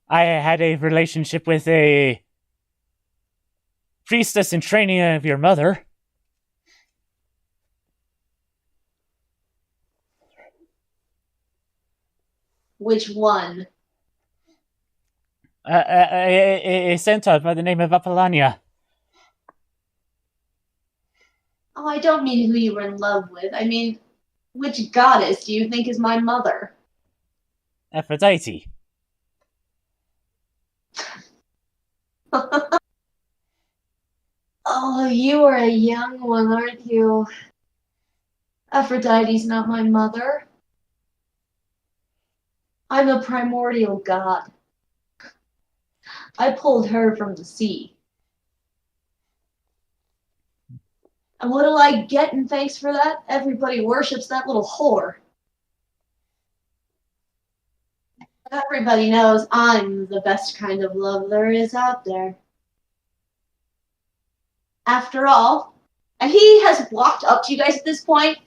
had a relationship with a priestess in training of your mother. Which one? A centaur by the name of Apollania. Oh, I don't mean who you were in love with. I mean, which goddess do you think is my mother? Aphrodite. Oh, you are a young one, aren't you? Aphrodite's not my mother. I'm a primordial god. I pulled her from the sea. And what do I get in thanks for that? Everybody worships that little whore. Everybody knows I'm the best kind of love there is out there. After all, and he has walked up to you guys at this point.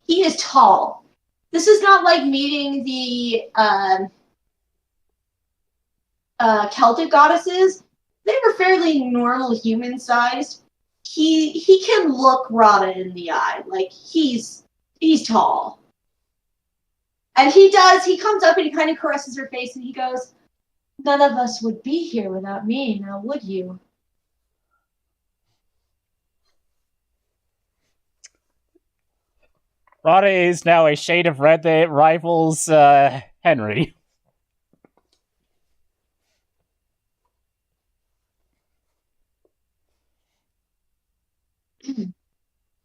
He is tall. This is not like meeting the Celtic goddesses. They were fairly normal human sized. He can look Rada in the eye. Like he's tall. And he comes up and he kind of caresses her face and he goes, "None of us would be here without me, now would you?" Rada is now a shade of red that rivals Henry.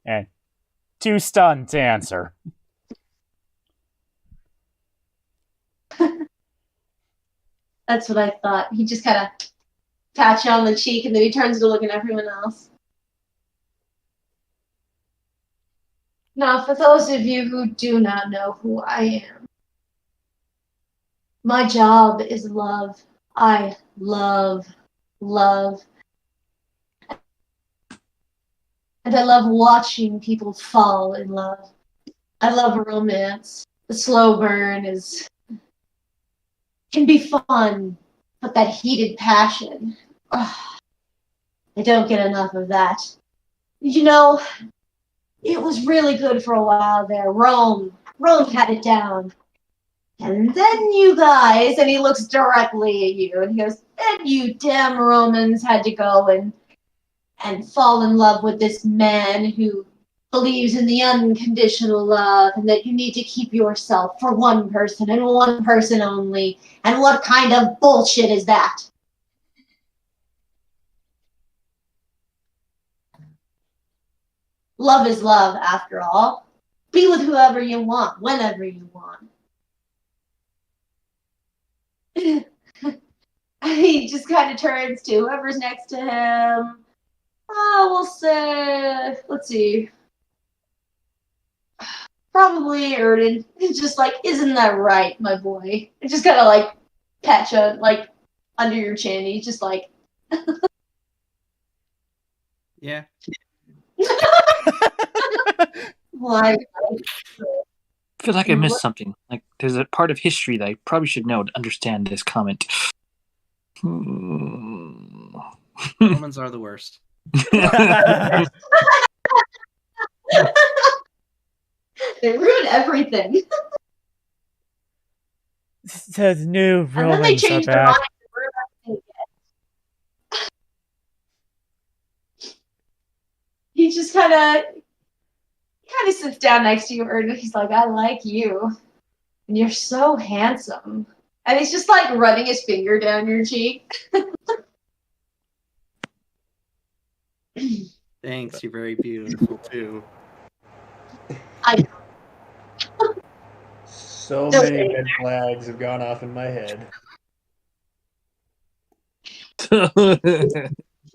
And too stunned to answer. That's what I thought. He just kind of pats you on the cheek, and then he turns to look at everyone else. Now, for those of you who do not know who I am, my job is love. I love. And I love watching people fall in love. I love romance. The slow burn can be fun, but that heated passion, I don't get enough of that. You know, it was really good for a while there. Rome had it down. And then you guys, and he looks directly at you, and he goes, then you damn Romans had to go and fall in love with this man who believes in the unconditional love and that you need to keep yourself for one person and one person only. And what kind of bullshit is that? Love is love, after all. Be with whoever you want, whenever you want. He just kind of turns to whoever's next to him. Oh, we'll say, let's see. Probably Erden. It's just like, isn't that right, my boy? It just kind of like pat you like under your chin. He's just like, Yeah. why? I feel like I missed something. Like there's a part of history that I probably should know to understand this comment. Romans are the worst. They ruin everything. The new And then they Romans are change their mind bad. and ruin everything again. He just kind of sits down next to you, Erden. He's like, I like you. And you're so handsome. And he's just like running his finger down your cheek. Thanks, you're very beautiful too. So No, many wait. red flags have gone off in my head.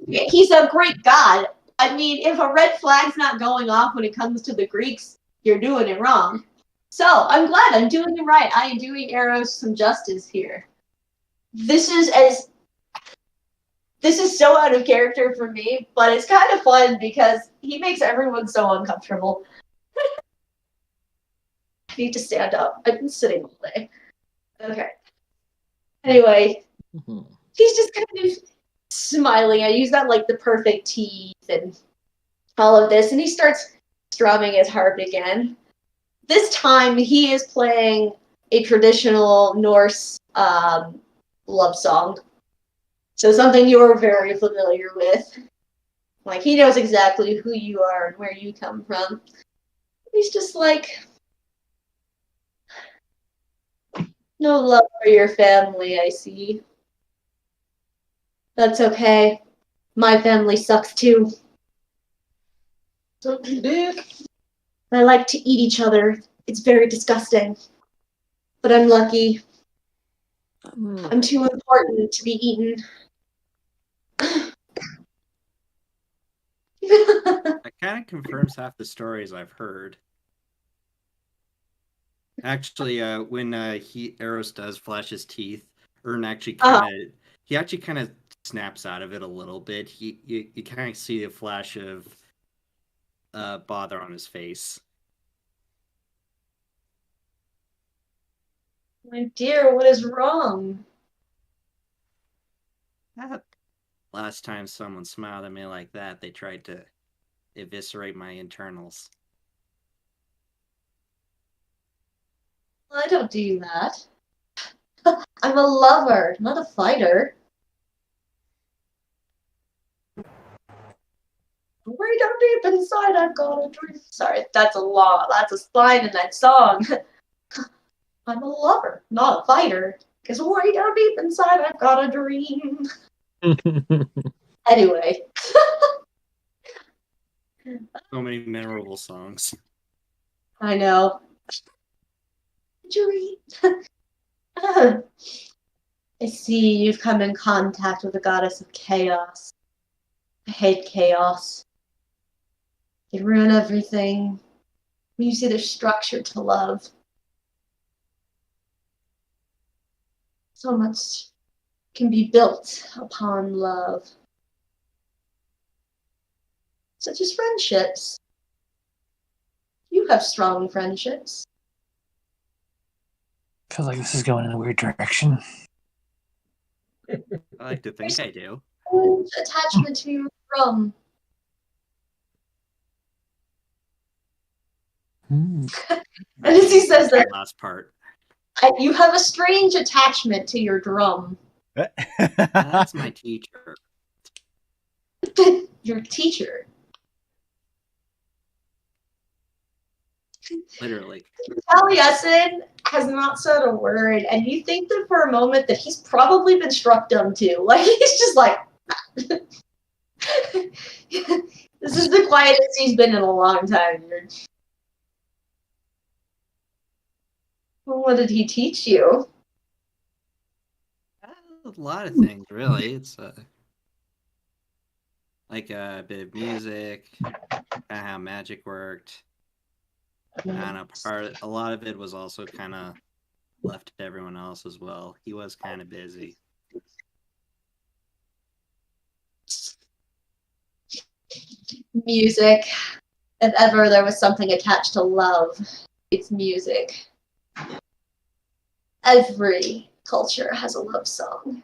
He's a great god. I mean, if a red flag's not going off when it comes to the Greeks, you're doing it wrong. So, I'm glad I'm doing it right. I am doing Eros some justice here. This is so out of character for me, but it's kind of fun because he makes everyone so uncomfortable. I need to stand up. I've been sitting all day. Okay. Anyway, he's just kind of smiling. I use that like the perfect teeth and all of this, and he starts strumming his harp again. This time he is playing a traditional Norse love song. So something you're very familiar with. Like, he knows exactly who you are and where you come from. He's just like, no love for your family, I see. That's okay. My family sucks too. Something big. I like to eat each other. It's very disgusting. But I'm lucky. I'm too important to be eaten. That kind of confirms half the stories I've heard. Actually, when Eros does flash his teeth, Ern actually kind of snaps out of it a little bit. You kind of see a flash of bother on his face. My dear, what is wrong? Last time someone smiled at me like that, they tried to eviscerate my internals. I don't do that. I'm a lover, not a fighter. Way down deep inside, I've got a dream. Sorry, that's a line in that song. I'm a lover, not a fighter. Because way down deep inside, I've got a dream. Anyway. So many memorable songs. I know. Jury. I see you've come in contact with the goddess of chaos. I hate chaos. They ruin everything. When you see there's structure to love. So much can be built upon love. Such as friendships. You have strong friendships. I feel like this is going in a weird direction. I like to think I do. Attachment to your drum. And as he says that, Last part. you have a strange attachment to your drum. That's my teacher. Your teacher. Literally. Taliesin has not said a word, and you think that for a moment that he's probably been struck dumb too. Like, he's just like... This is the quietest he's been in a long time. Well, what did he teach you? A lot of things, really. It's like a bit of music, kind of how magic worked. And a lot of it was also kind of left to everyone else as well. He was kind of busy. Music. If ever there was something attached to love, it's music. Every culture has a love song.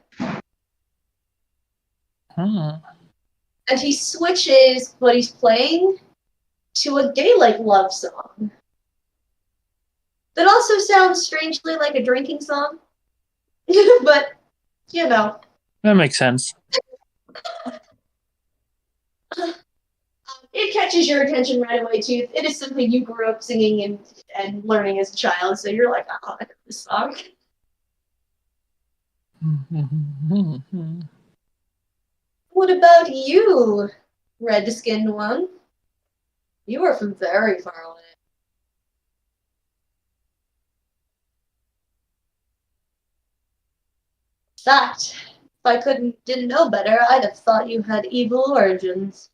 And he switches what he's playing to a Gaelic love song. That also sounds strangely like a drinking song. But, you know. That makes sense. It catches your attention right away, Tooth. It is something you grew up singing and learning as a child, so you're like, oh, I know this song. What about you, red-skinned one? You are from very far away. In fact, if I didn't know better, I'd have thought you had evil origins.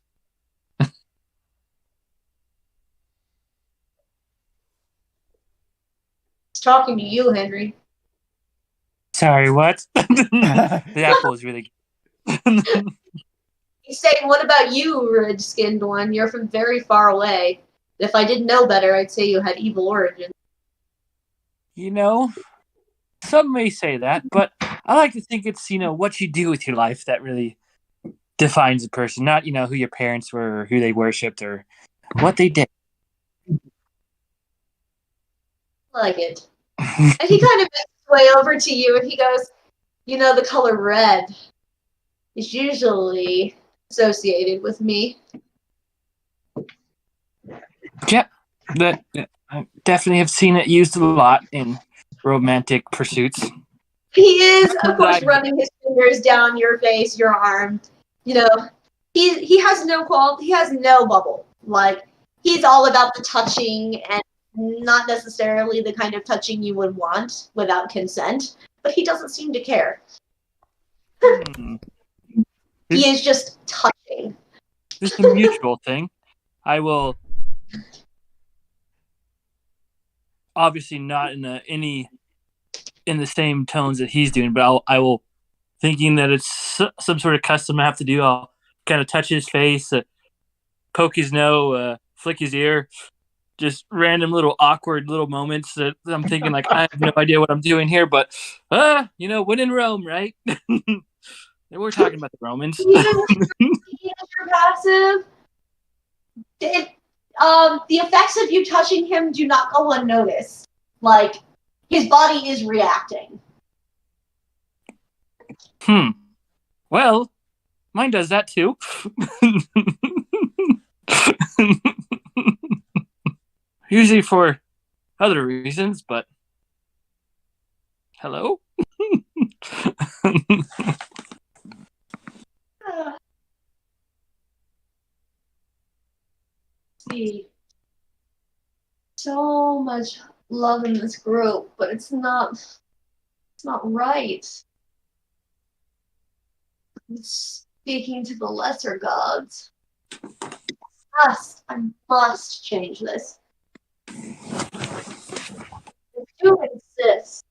It's talking to you, Henry. Sorry, what? The apple is really good. He's saying, what about you, red-skinned one? You're from very far away. If I didn't know better, I'd say you had evil origins. You know, some may say that, but I like to think it's, what you do with your life that really defines a person, not, who your parents were or who they worshipped or what they did. I like it. And he kind of makes his way over to you and he goes, the color red is usually associated with me. Yep. I definitely have seen it used a lot in romantic pursuits. He is, of course, running his fingers down your face, your arm. He has no he has no bubble. Like, he's all about the touching and not necessarily the kind of touching you would want without consent, but he doesn't seem to care. He is just touching. This is a mutual thing. I will obviously not in the same tones that he's doing, but I will, thinking that it's some sort of custom I have to do. I'll kind of touch his face, poke his nose, flick his ear, just random little awkward little moments that I'm thinking like I have no idea what I'm doing here, but when in Rome, right? We're talking about the Romans. Passive. The effects of you touching him do not go unnoticed. Like, his body is reacting. Well, mine does that too. Usually for other reasons, but hello? much love in this group, but it's not right. I'm speaking to the lesser gods. I must change this. I do insist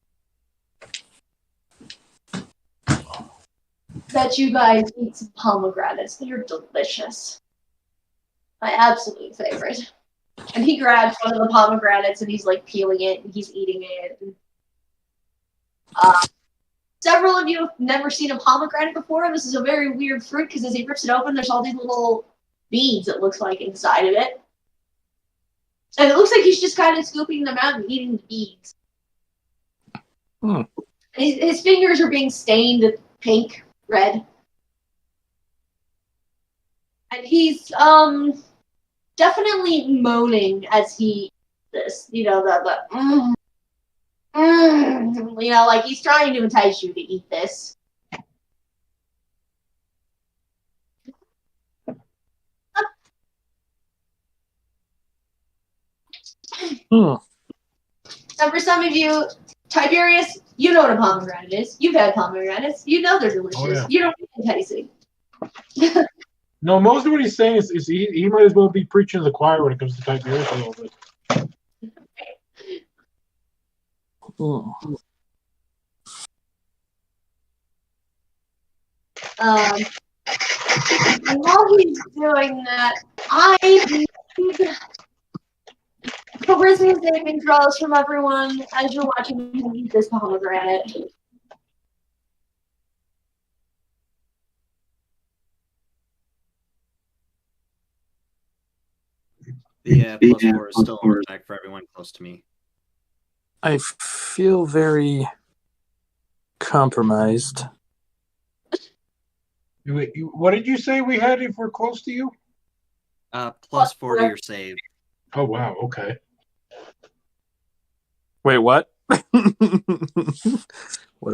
that you guys eat some pomegranates. They're delicious. My absolute favorite. And he grabs one of the pomegranates and he's like peeling it and he's eating it. Several of you have never seen a pomegranate before. This is a very weird fruit because as he rips it open, there's all these little beads, it looks like, inside of it. And it looks like he's just kind of scooping them out and eating the beads. His fingers are being stained pink, red. And he's definitely moaning as he eats this. You know, you know, like he's trying to entice you to eat this. And for some of you, Tiberius, you know what a pomegranate is. You've had pomegranates. You know they're delicious. Oh, yeah. You don't need enticing. No, most of what he's saying is he might as well be preaching to the choir when it comes to Tiberius a little bit. And while he's doing that, I need charisma saving throws from everyone as you're watching him eat this pomegranate. The +4 is still on attack for everyone close to me. I feel very compromised. Wait, what did you say we had if we're close to you? +4 to your save. Oh, wow, okay. Wait, what? What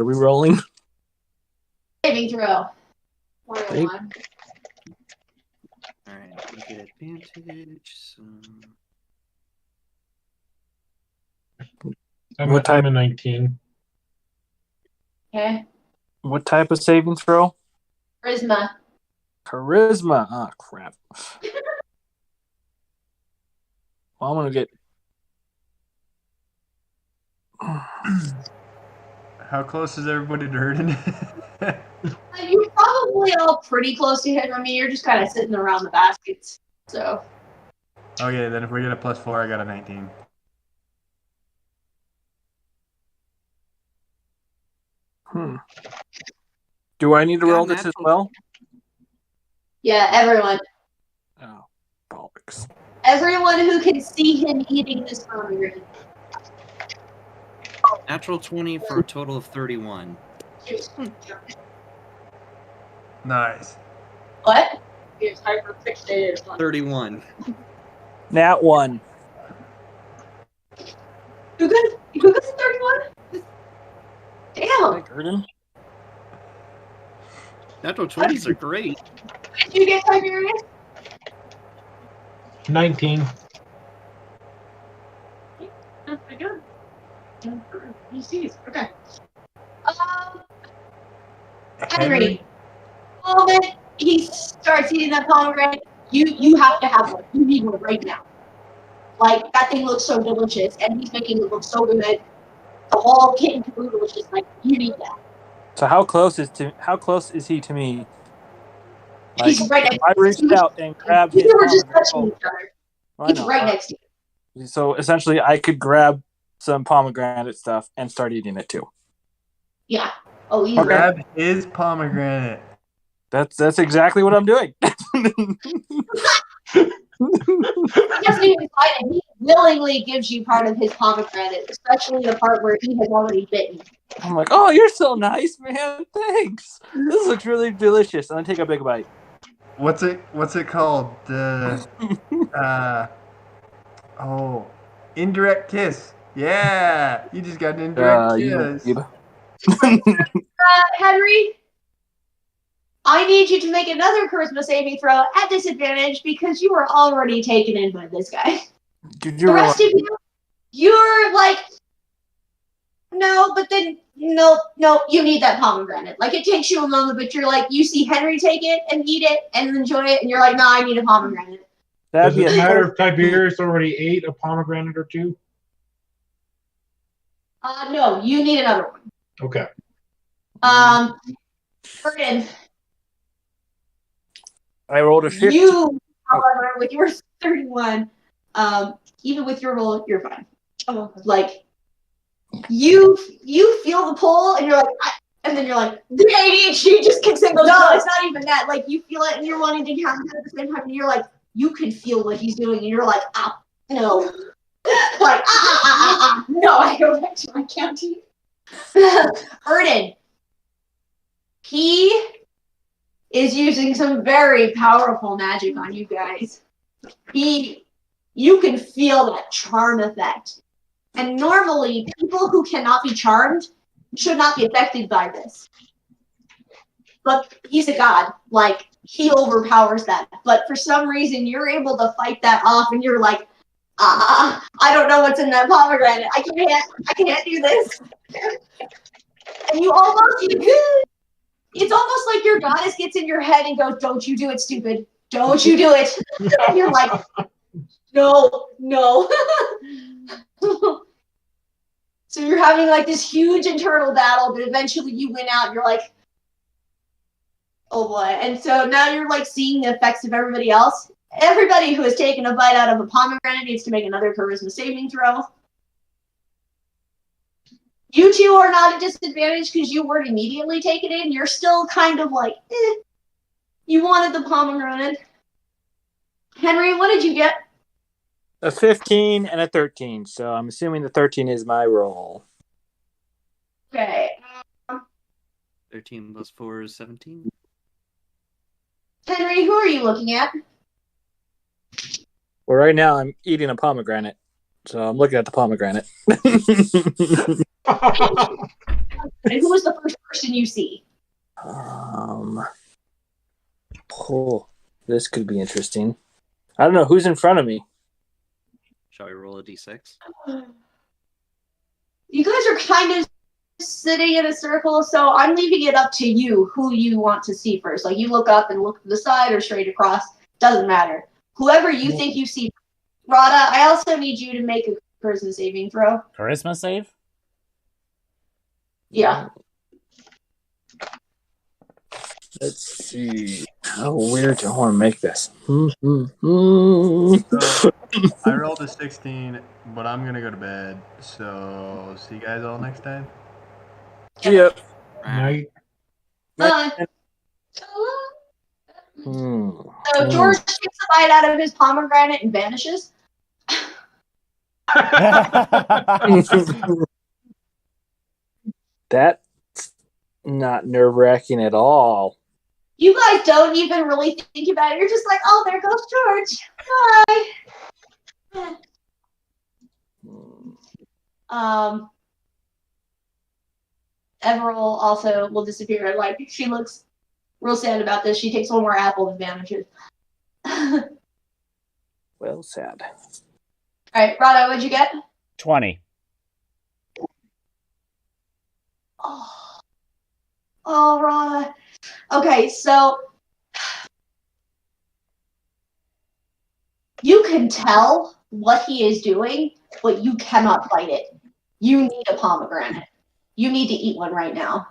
are we rolling? Saving throw. 101. Alright, we get advantage. So... I'm a 19. Okay. What type of saving throw? Charisma. Charisma. Ah, crap. Well, I'm gonna get. How close is everybody to hurting? You're probably all pretty close to him. I mean, you're just kind of sitting around the baskets. So. Okay, then if we get a +4, I got a 19. Do I need to roll this as well? Yeah, everyone. Oh, bollocks. Everyone who can see him eating this pomegranate. Natural 20 for a total of 31. Nice. What? He's hyper fixated. 31. Nat 1. Who got 31? Damn. Gurdon? Natural 20s are great. Did you get Tiberius? 19. That's pretty good. You see, okay. Henry. The moment he starts eating that pomegranate, you have to have one. You need one right now. Like, that thing looks so delicious, and he's making it look so good. The whole kit and caboodle is just like, you need that. So how close is he to me? Like, He's right next to I you. reached out and grabbed his You were just pomegranate. touching each other. I He's know. right next to you. So essentially, I could grab some pomegranate stuff and start eating it too. Yeah. Oh, easy. Okay. Grab his pomegranate. That's exactly what I'm doing. He doesn't even fight it. He willingly gives you part of his pomegranate, especially the part where he has already bitten. I'm like, oh, you're so nice, man. Thanks. This looks really delicious. And I take a big bite. What's it called? Indirect kiss. Yeah, you just got an indirect kiss. Henry, I need you to make another charisma saving throw at disadvantage because you are already taken in by this guy. Did The rest of you, you're like, no, but then no, you need that pomegranate. Like it takes you a moment, but you're like, you see Henry take it and eat it and enjoy it, and you're like, no, I need a pomegranate. Does it matter if Tiberius already ate a pomegranate or two? No, you need another one. Okay. Burden. I rolled a 15. You, however, with your 31, even with your roll, you're fine. Like you feel the pull, and you're like, and then you're like, the ADHD just kicks in. Goes, no, it's not even that. Like you feel it, and you're wanting to count at the same time, and you're like, you can feel what he's doing, and you're like, no, like no, I go back to my counting. Erden, he is using some very powerful magic on you guys. You can feel that charm effect. And normally, people who cannot be charmed should not be affected by this. But he's a god. Like, he overpowers that. But for some reason, you're able to fight that off, and you're like, I don't know what's in that pomegranate. I can't do this. And you it's almost like your goddess gets in your head and goes, don't you do it, stupid. Don't you do it. And you're like, no. So you're having like this huge internal battle, but eventually you win out and you're like, oh boy. And so now you're like seeing the effects of everybody else. Everybody who has taken a bite out of a pomegranate needs to make another charisma saving throw. You two are not at disadvantage because you weren't immediately taken in. You're still kind of like, you wanted the pomegranate. Henry, what did you get? A 15 and a 13. So I'm assuming the 13 is my roll. Okay. 13 plus 4 is 17. Henry, who are you looking at? Well, right now I'm eating a pomegranate. So I'm looking at the pomegranate. And who is the first person you see? This could be interesting. I don't know who's in front of me. Shall we roll a d6? You guys are kind of sitting in a circle, so I'm leaving it up to you who you want to see first. Like you look up and look to the side or straight across. Doesn't matter. Whoever you think you see. Rada, I also need you to make a charisma saving throw. Charisma save? Yeah. Let's see. How weird do I want to make this? So, I rolled a 16, but I'm going to go to bed. So, see you guys all next time. Yep. Night. So George takes a bite out of his pomegranate and vanishes. That's not nerve-wracking at all. You guys don't even really think about it. You're just like, oh, there goes George. Bye. Everil also will disappear. Like, she looks real sad about this. She takes one more apple and vanishes. Well, sad. All right, Rada, what'd you get? 20. Oh, Rada. Okay, so you can tell what he is doing, but you cannot fight it. You need a pomegranate. You need to eat one right now.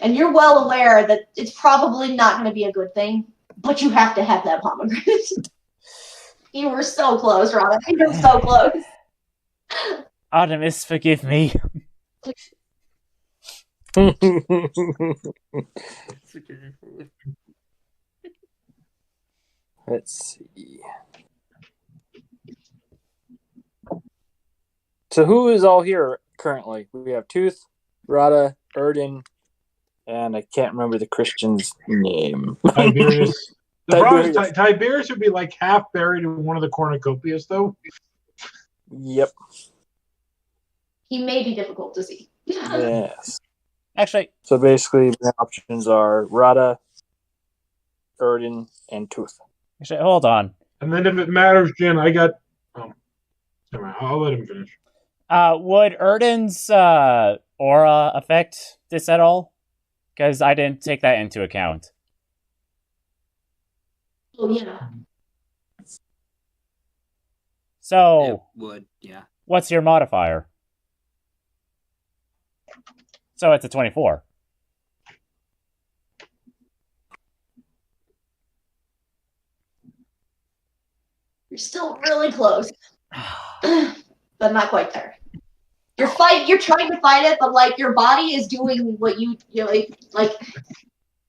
And you're well aware that it's probably not going to be a good thing, but you have to have that pomegranate. You were so close, Rada. You were so close. Artemis, forgive me. Let's see. So who is all here currently? We have Tooth, Rada, Erden, and I can't remember the Christian's name. Tiberius. The problem is Tiberius would be like half buried in one of the cornucopias, though. Yep. He may be difficult to see. Yes. Actually, So basically, the options are Rada, Erden, and Tooth. hold on. And then if it matters, Jen, I got Never mind, I'll let him finish. Would Erden's aura affect this at all? Because I didn't take that into account. Oh, yeah. So, It would, yeah. what's your modifier? So it's a 24. You're still really close. But not quite there. You're trying to fight it, but like your body is doing what you like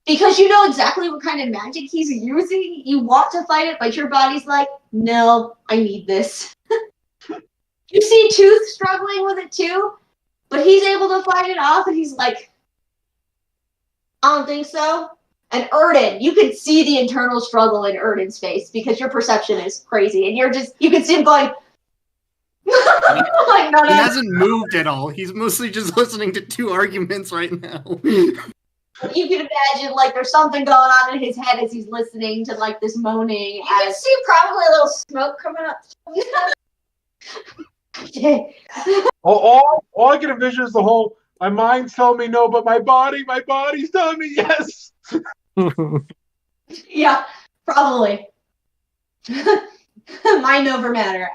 because you know exactly what kind of magic he's using, you want to fight it, but your body's like, no, I need this. You see Tooth struggling with it too, but he's able to fight it off, and he's like, I don't think so. And Erden, you can see the internal struggle in Erden's face because your perception is crazy, and you can see him going, like, no. He hasn't moved at all. He's mostly just listening to two arguments right now. You can imagine, like, there's something going on in his head as he's listening to, like, this moaning. You can see probably a little smoke coming up. All I can envision is the whole, my mind's telling me no, but my body's telling me yes. Yeah, probably. Mind over matter.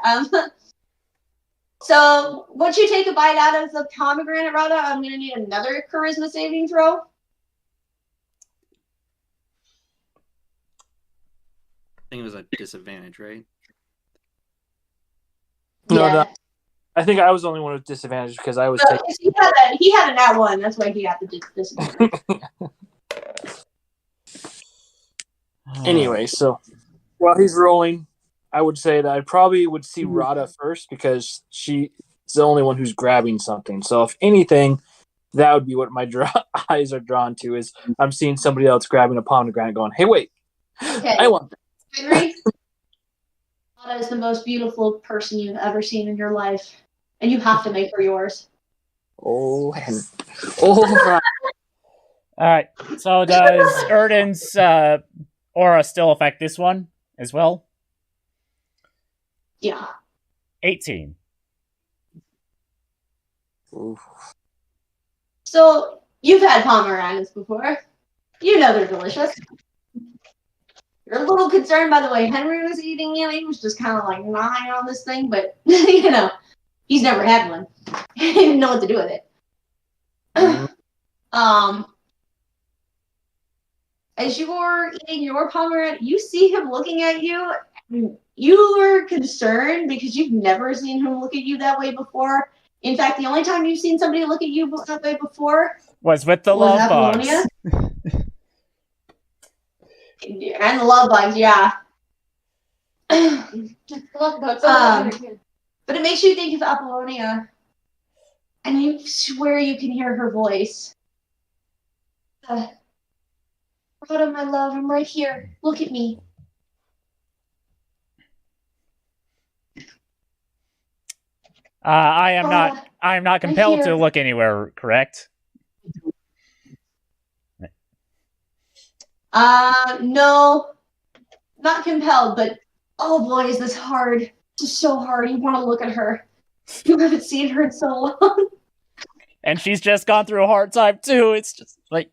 So, once you take a bite out of the pomegranate, Rada, I'm going to need another charisma saving throw. I think it was a disadvantage, right? No. I think I was the only one with disadvantage because I was taking. He had a nat 1, that's why he got the disadvantage. Anyway, so while he's rolling, I would say that I probably would see Rada first because she's the only one who's grabbing something. So if anything, that would be what my eyes are drawn to, is I'm seeing somebody else grabbing a pomegranate going, hey, wait, Okay. I want that. Henry, Rada is the most beautiful person you've ever seen in your life, and you have to make her yours. Oh, Henry. Oh, Alright, so does Erden's aura still affect this one as well? Yeah. 18. Oof. So, you've had pomegranates before. You know they're delicious. You're a little concerned by the way Henry was eating it. He was just kind of like gnawing on this thing, but, you know, he's never had one. He didn't know what to do with it. As you're eating your pomegranate, you see him looking at you. You are concerned because you've never seen him look at you that way before. In fact, the only time you've seen somebody look at you that way before Was with the love bugs. And the love bugs, yeah. But it makes you think of Apollonia. And you swear you can hear her voice. Rada, my love, I'm right here. Look at me. I am not compelled to look anywhere, correct? No. Not compelled, but oh boy, is this hard. This is so hard. You want to look at her. You haven't seen her in so long. And she's just gone through a hard time too. It's just like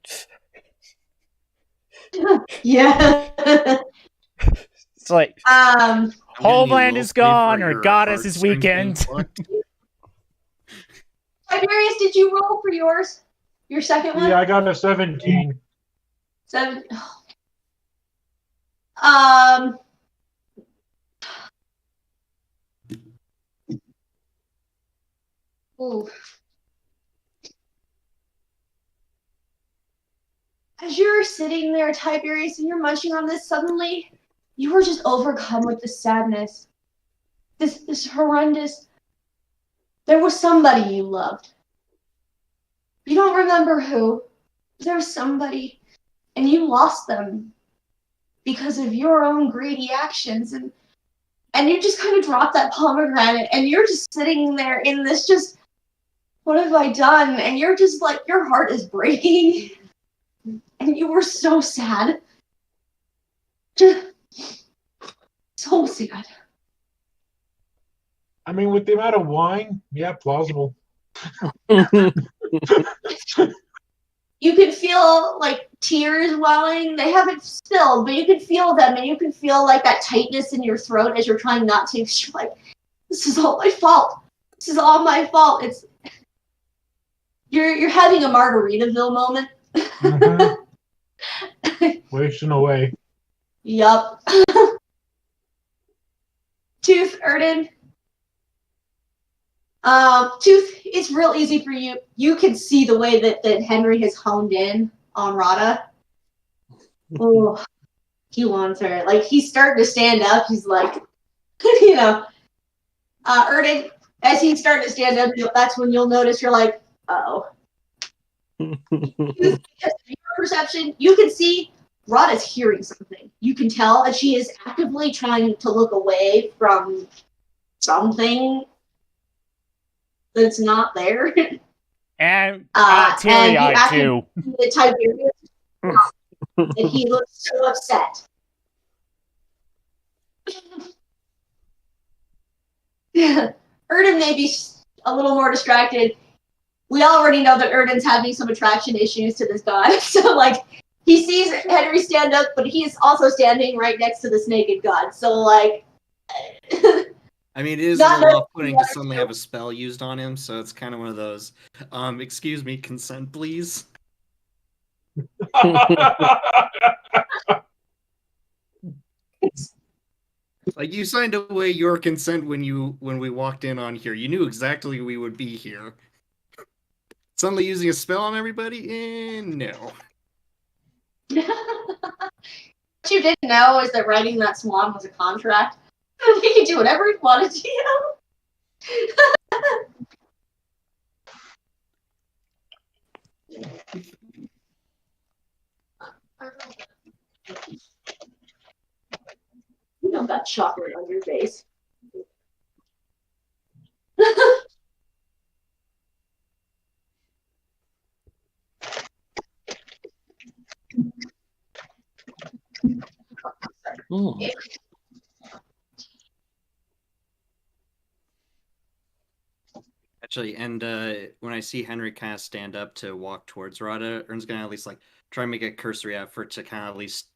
yeah. It's like Homeland is gone or Goddess is weakened. Tiberius, did you roll for yours? Your second one? Yeah, I got a 17. 7. Ooh. As you're sitting there, Tiberius, and you're munching on this, suddenly you were just overcome with this sadness. This horrendous. There was somebody you loved. You don't remember who. There was somebody, and you lost them because of your own greedy actions, and you just kind of dropped that pomegranate, and you're just sitting there in this just, what have I done? And you're just like, your heart is breaking. And you were so sad. Just so sad. I mean, with the amount of wine, yeah, plausible. You can feel like tears welling. They haven't spilled, but you can feel them, and you can feel like that tightness in your throat as you're trying not to. You're like, this is all my fault. This is all my fault. It's you're having a Margaritaville moment. Wasting away. Yup. Tooth, Erden. Tooth, it's real easy for you. You can see the way that Henry has honed in on Rada. Oh, he wants her. Like, he's starting to stand up. He's like, Erden, as he's starting to stand up, that's when you'll notice you're like, uh-oh. Your perception, you can see Rada's hearing something. You can tell that she is actively trying to look away from something that's not there. And teary-eyed too. The Tiberius, and he looks so upset. Erden may be a little more distracted. We already know that Erden's having some attraction issues to this god. So, like, he sees Henry stand up, but he is also standing right next to this naked god. So, like... I mean, it is a little off-putting to suddenly have a spell used on him, so it's kind of one of those, excuse me, consent, please? Like, you signed away your consent when we walked in on here. You knew exactly we would be here. Suddenly using a spell on everybody? No. What you didn't know is that writing that swan was a contract. He could do whatever he wanted to, You don't got chocolate on your face. Actually, and when I see Henry kind of stand up to walk towards Rada, Ern's gonna at least like try and make a cursory effort to kind of at least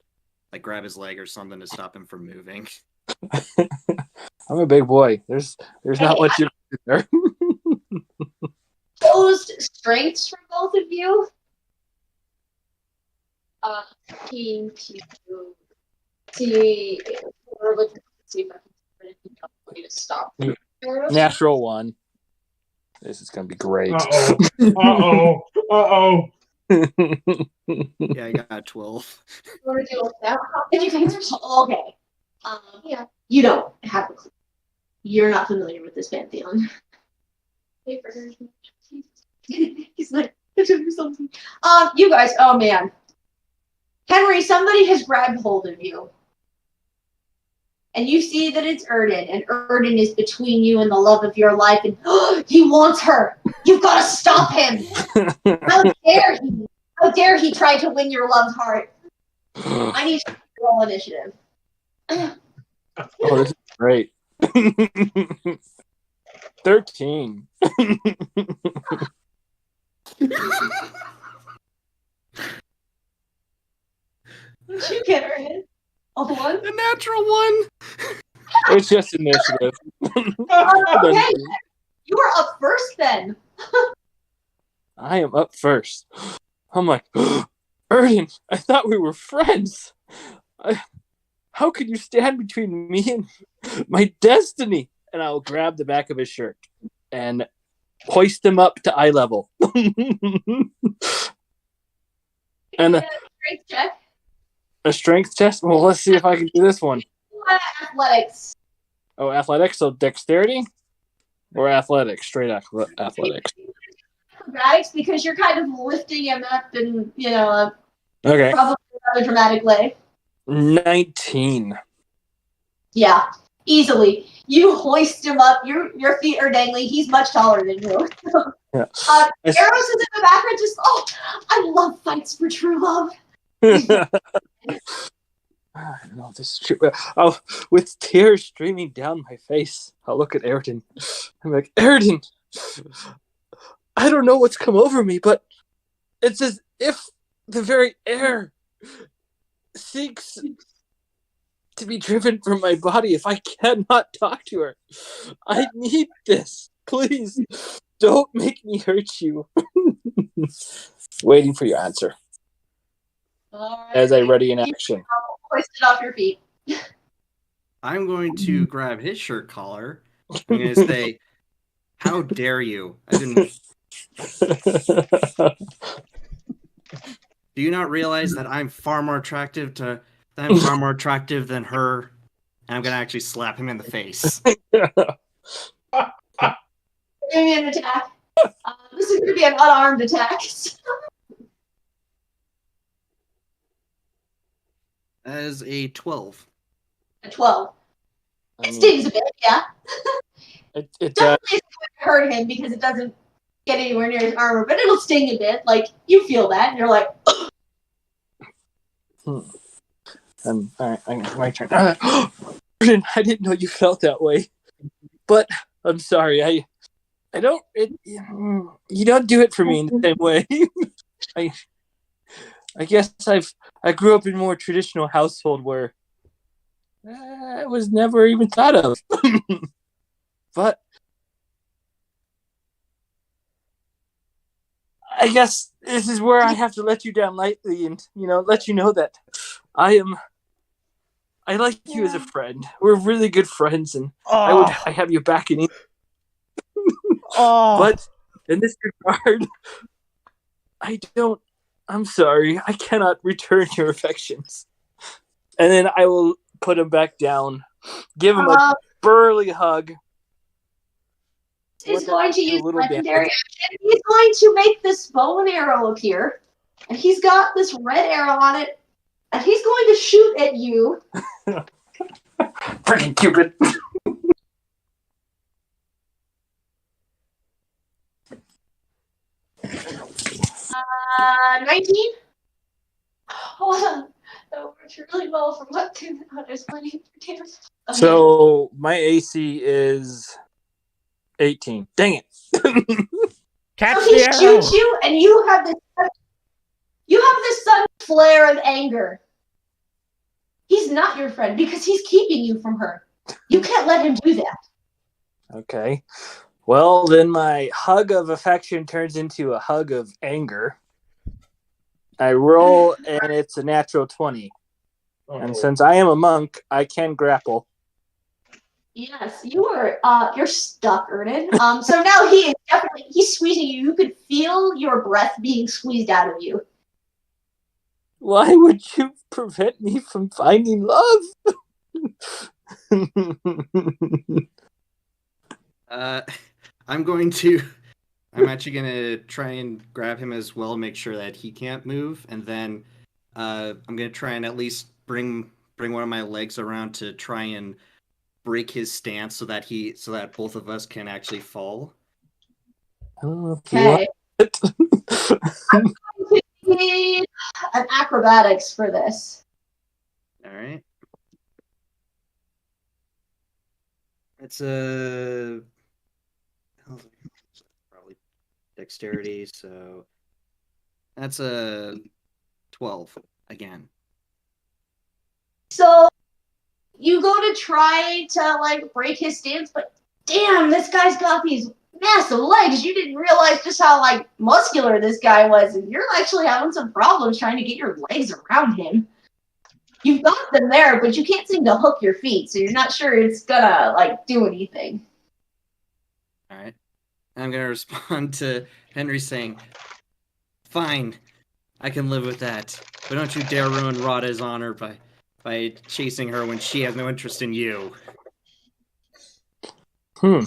like grab his leg or something to stop him from moving. I'm a big boy. There's not much you can do there. Opposed strengths from both of you. See if I can to stop. Natural one. This is gonna be great. Uh-oh. Yeah, I got 12. Want to do it now? If you guys are okay. Yeah. You don't have a clue. You're not familiar with this pantheon. He's like, something. You guys, oh man. Henry, somebody has grabbed hold of you. And you see that it's Erden, and Erden is between you and the love of your life, and he wants her. You've got to stop him. How dare he? How dare he try to win your love's heart? I need to roll initiative. Oh, this is great. 13. You get her in. A 1? A natural one. It's just initiative. Okay. You are up first then. I am up first. I'm like, Erden, I thought we were friends. How could you stand between me and my destiny? And I'll grab the back of his shirt and hoist him up to eye level. And Strength check. a strength test? Well, let's see if I can do this one. Athletics. Oh, athletics? So dexterity? Or athletics? Straight athletics. Acrobatics, because you're kind of lifting him up in, Okay. probably another dramatic way. 19. Yeah, easily. You hoist him up. Your feet are dangling. He's much taller than you. Yeah. Eros is in the background just, I love fights for true love. I don't know if this is true. Oh, with tears streaming down my face, I'll look at Ayrton. I'm like, Ayrton, I don't know what's come over me, but it's as if the very air seeks to be driven from my body if I cannot talk to her. I need this. Please, don't make me hurt you. Waiting for your answer. As I ready in action. Hoist it off your feet. I'm going to grab his shirt collar. I'm going to say, "How dare you? I didn't. Do you not realize that I'm far more attractive than her?" And I'm going to actually slap him in the face. Give me an attack. This is going to be an unarmed attack. As a 12. A 12. It stings a bit, yeah. It Definitely hurt him because it doesn't get anywhere near his armor, but it'll sting a bit. Like, you feel that, and you're like, All right, my turn. I didn't know you felt that way, but I'm sorry. I don't. You don't do it for me in the same way. I guess I grew up in a more traditional household where it was never even thought of. But I guess this is where I have to let you down lightly and, let you know that I like you as a friend. We're really good friends, and I have your back in it. But in this regard, I'm sorry, I cannot return your affections. And then I will put him back down, give him a burly hug. He's going to use legendary action. He's going to make this bow and arrow appear, and he's got this red arrow on it, and he's going to shoot at you. Freaking Cupid. 19? Oh, that works really well for what there's plenty of potatoes. Okay. So my AC is 18. Dang it. Catch So he the arrow! shoots you, and you have this sudden flare of anger. He's not your friend because he's keeping you from her. You can't let him do that. Okay. Well, then my hug of affection turns into a hug of anger. I roll, and it's a natural 20. And since I am a monk, I can grapple. Yes, you're stuck, Erden. So now he's squeezing you. You could feel your breath being squeezed out of you. Why would you prevent me from finding love? I'm actually gonna try and grab him as well, make sure that he can't move, and then I'm gonna try and at least bring one of my legs around to try and break his stance so that both of us can actually fall. Okay. I'm going to need an acrobatics for this. All right. It's probably dexterity, so that's a 12 again. So you go to try to break his stance, but damn, this guy's got these massive legs. You didn't realize just how muscular this guy was, and you're actually having some problems trying to get your legs around him. You've got them there, but you can't seem to hook your feet, so you're not sure it's gonna do anything. All right. I'm gonna respond to Henry saying, "Fine, I can live with that, but don't you dare ruin Rada's honor by chasing her when she has no interest in you." I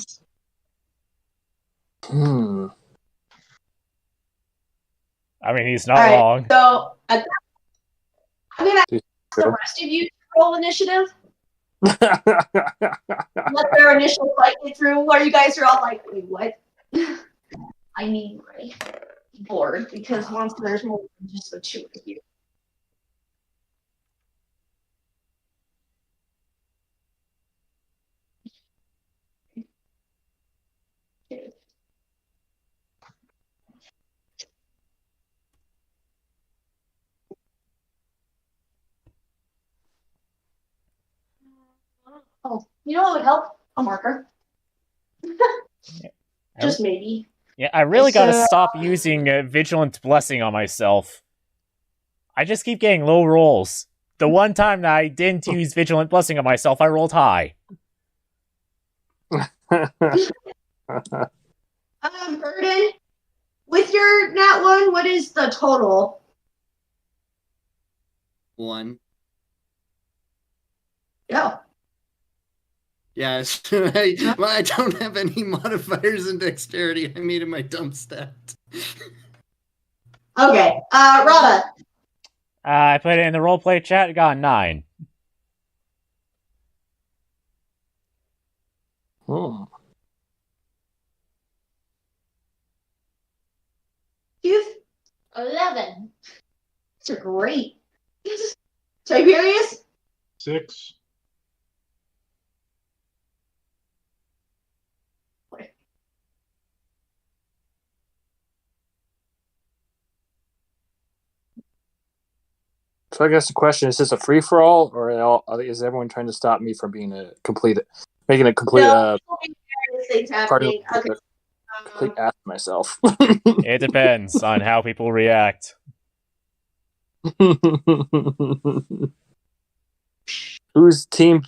mean, he's not wrong. So I'm gonna ask the rest of you to roll initiative. Let their initial fight get through, where you guys are all like, "Wait, what?" I mean, right? Bored because once there's more than just the two of you. Oh, you know what would help? A marker. I- Just maybe. Yeah, I really It's, gotta stop using Vigilant Blessing on myself. I just keep getting low rolls. The one time that I didn't use Vigilant Blessing on myself, I rolled high. Burden, with your nat 1, what is the total? 1. Oh. Yes, I don't have any modifiers in dexterity. I made it my dump stat. Okay. Rada. I put it in the roleplay chat, it got a 9. Hmm. You've 11. These are great. Tiberius? 6. So I guess the question is this a free for all, or is everyone trying to stop me from being making a complete No, various things party happening. Okay. complete ass of myself? It depends on how people react. Who's team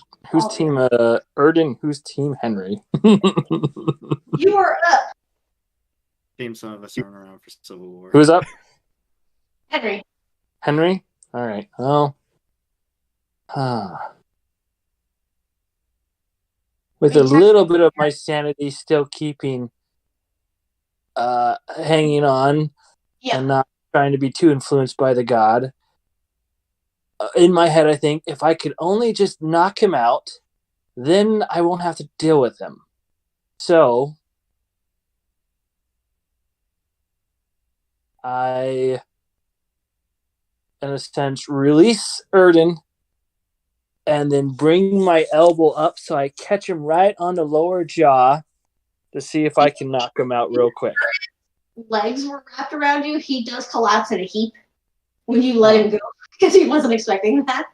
Erden? Who's team Henry? You are up, Team, some of us aren't around for Civil War. Who's up? Henry. Henry? All right. Well, with a little bit of my sanity still keeping hanging on Yeah. and not trying to be too influenced by the god. In my head, I think if I could only just knock him out, then I won't have to deal with him. So I, in a sense, release Erden and then bring my elbow up so I catch him right on the lower jaw to see if I can knock him out real quick. Legs were wrapped around you. He does collapse in a heap when you let him go because he wasn't expecting that.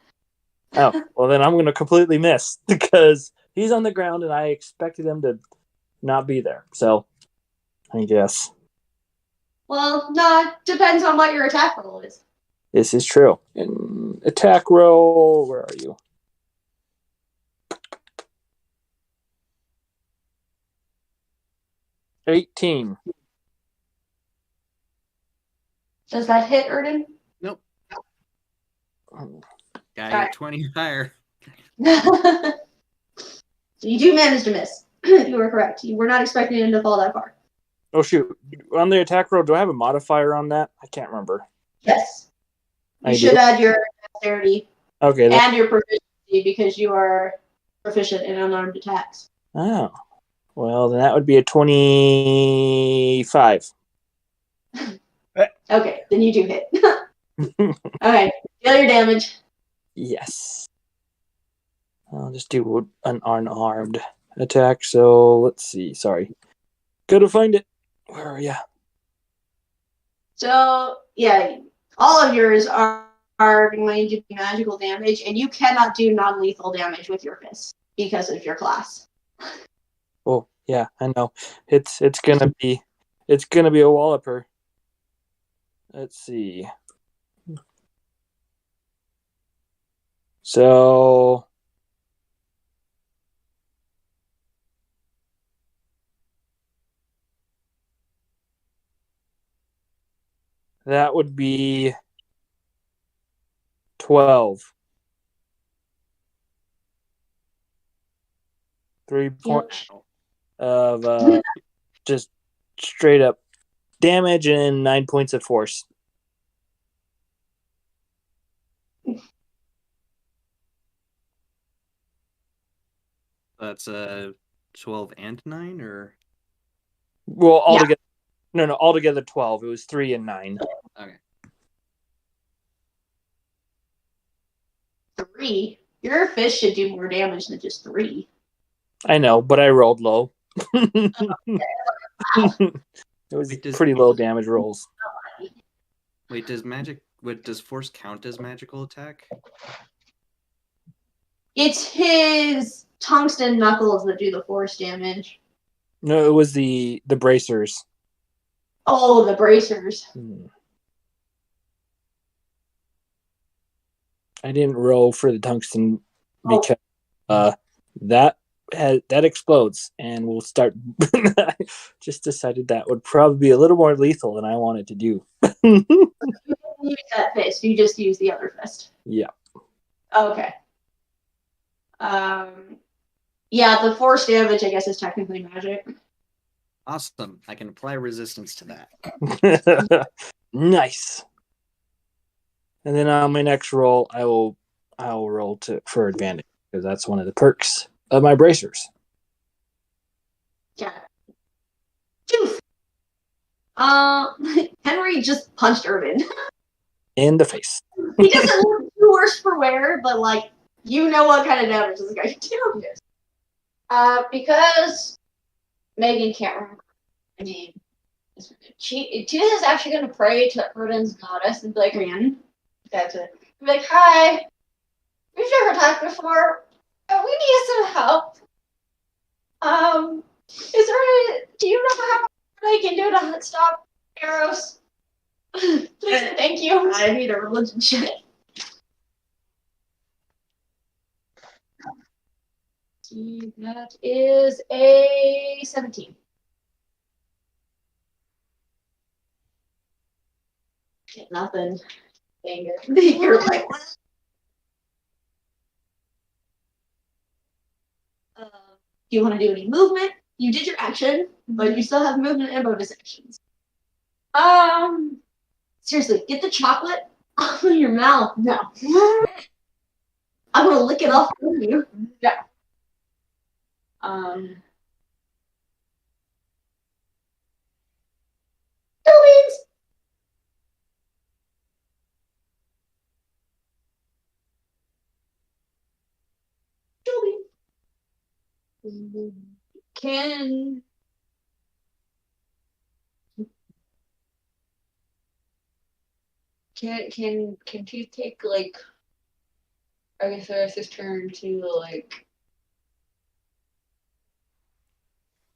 Oh, well, then I'm going to completely miss because he's on the ground and I expected him to not be there. So, I guess. Well, no, it depends on what your attack roll is. This is true. And attack roll, where are you? $18. Does that hit, Erden? Nope. Oh. Got Alright. 20 higher. So you do manage to miss. You were correct. You were not expecting him to fall that far. Oh, shoot. On the attack roll, do I have a modifier on that? I can't remember. Yes. You I should do? add your dexterity Okay. and your proficiency because you are proficient in unarmed attacks. Oh. Well, then that would be a 25. Okay, then you do hit. Okay, deal your damage. Yes. I'll just do an unarmed attack. So, let's see. Sorry. Gotta find it. Where are you? So, yeah, all of yours are going to be magical damage, and you cannot do non-lethal damage with your fists because of your class. Oh, yeah, I know. It's gonna be a walloper. Let's see. So that would be 12. 3 points of just straight up damage and 9 points of force. That's 12 and 9, or Well, altogether, no, altogether 12. It was 3 and 9. okay. 3? Your fist should do more damage than just 3. I know, but I rolled low. It was Wait, pretty low damage rolls. Wait, does force count as magical attack? It's his tungsten knuckles that do the force damage. No, it was the bracers. Oh, the bracers. I didn't roll for the tungsten Oh. because that explodes and we'll start. I just decided that would probably be a little more lethal than I wanted to do. You didn't use that fist. You just use the other fist. Yeah. Okay. Yeah, the force damage, I guess, is technically magic. Awesome. I can apply resistance to that. Nice. And then on my next roll, I will roll for advantage because that's one of the perks of my bracers. Yeah. Tooth. Henry just punched Irvin. In the face. He doesn't look too worse for wear, but like you know what kind of damage this guy can do. Because Megan can't remember her name. Tooth is actually going to pray to Odin's goddess and be like, Brian. that's it. Be like, hi, we've never talked before. We need some help. Do you know how I can do to stop Eros? Please, thank you. I need a religion check. That is a 17. Nothing. Dang it. You're like, what? Do you want to do any movement? You did your action, but you still have movement and bonus actions. Seriously, get the chocolate off of your mouth. No. I'm gonna lick it off from you. No. Beans. Can Tooth take like I guess the rest of his turn to like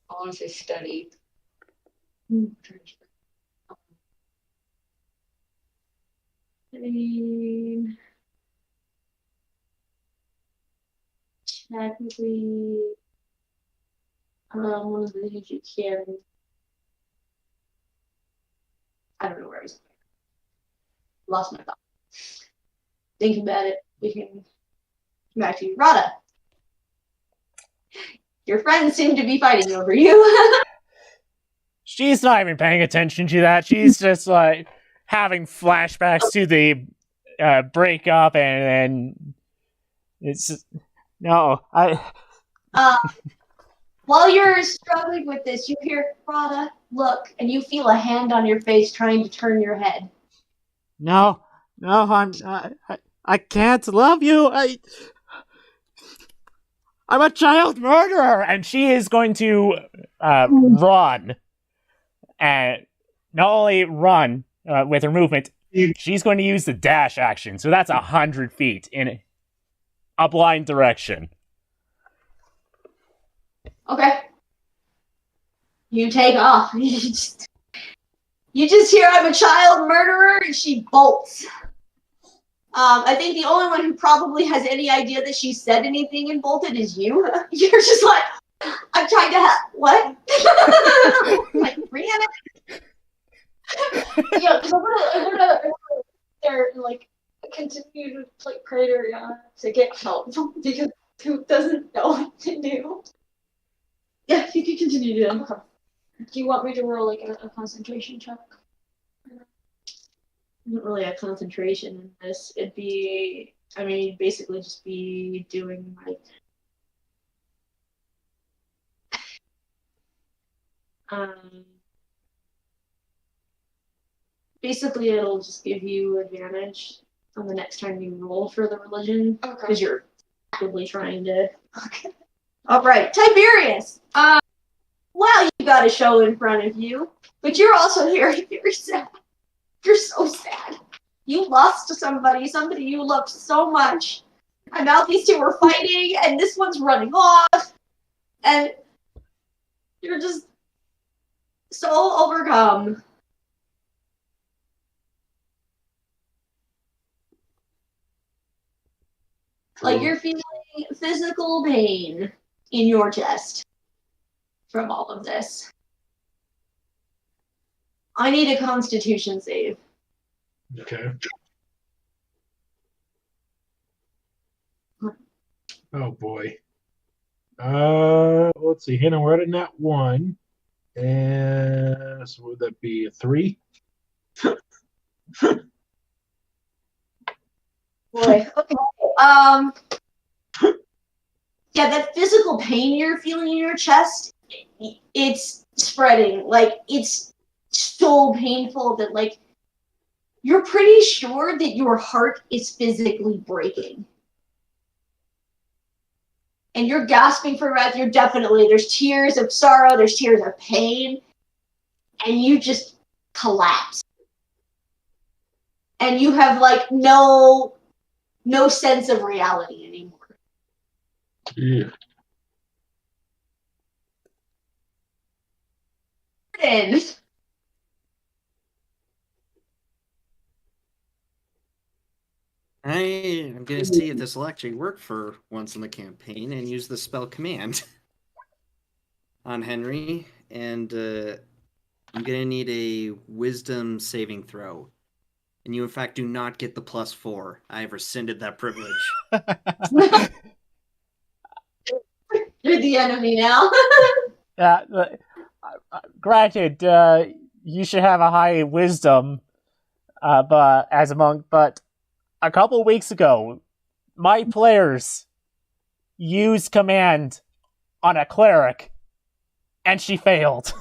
I want to say study. Technically, one of the things you can. I don't know where I was. Lost my thought. Thinking about it, we can come back to you. Rada. Your friends seem to be fighting over you. She's not even paying attention to that. She's just like having flashbacks to the breakup, and it's no. While you're struggling with this, you hear Rada look, and you feel a hand on your face trying to turn your head. No, I can't love you. I'm a child murderer, and she is going to run. And not only run with her movement, she's going to use the dash action. So that's 100 feet in a blind direction. Okay. You take off. You just hear I'm a child murderer, and she bolts. I think the only one who probably has any idea that she said anything and bolted is you. You're just like, I'm trying to help. What? Like, Brianna? Yeah, because I'm gonna there and like continue to like pray to Rihanna to get help because who doesn't know what to do. Yeah, you can continue to do that. Okay. Do you want me to roll like a concentration check? Not really a concentration in this. It'd be, basically just be doing like, basically it'll just give you advantage on the next time you roll for the religion because you're actively trying to. Okay. All right, Tiberius. Well, you got a show in front of you, but you're also very, very sad. You're so sad. You lost to somebody you loved so much, And now these two are fighting, and this one's running off, and you're just so overcome. Like you're feeling physical pain in your chest from all of this. I need a Constitution save. Okay. Oh boy. Let's see. Hannah, we're at a nat 1. And so would that be a 3? Boy, okay. Yeah, that physical pain you're feeling in your chest, it's spreading. Like, it's so painful that, like, you're pretty sure that your heart is physically breaking. And you're gasping for breath. There's tears of sorrow, there's tears of pain, and you just collapse. And you have, like, no sense of reality anymore. Yeah. I'm going to see if this will actually work for once in the campaign and use the spell command on Henry. And I'm going to need a wisdom saving throw. And you, in fact, do not get the +4. I have rescinded that privilege. You're the enemy now. Granted, you should have a high wisdom, but as a monk. But a couple weeks ago, my players used command on a cleric, and she failed.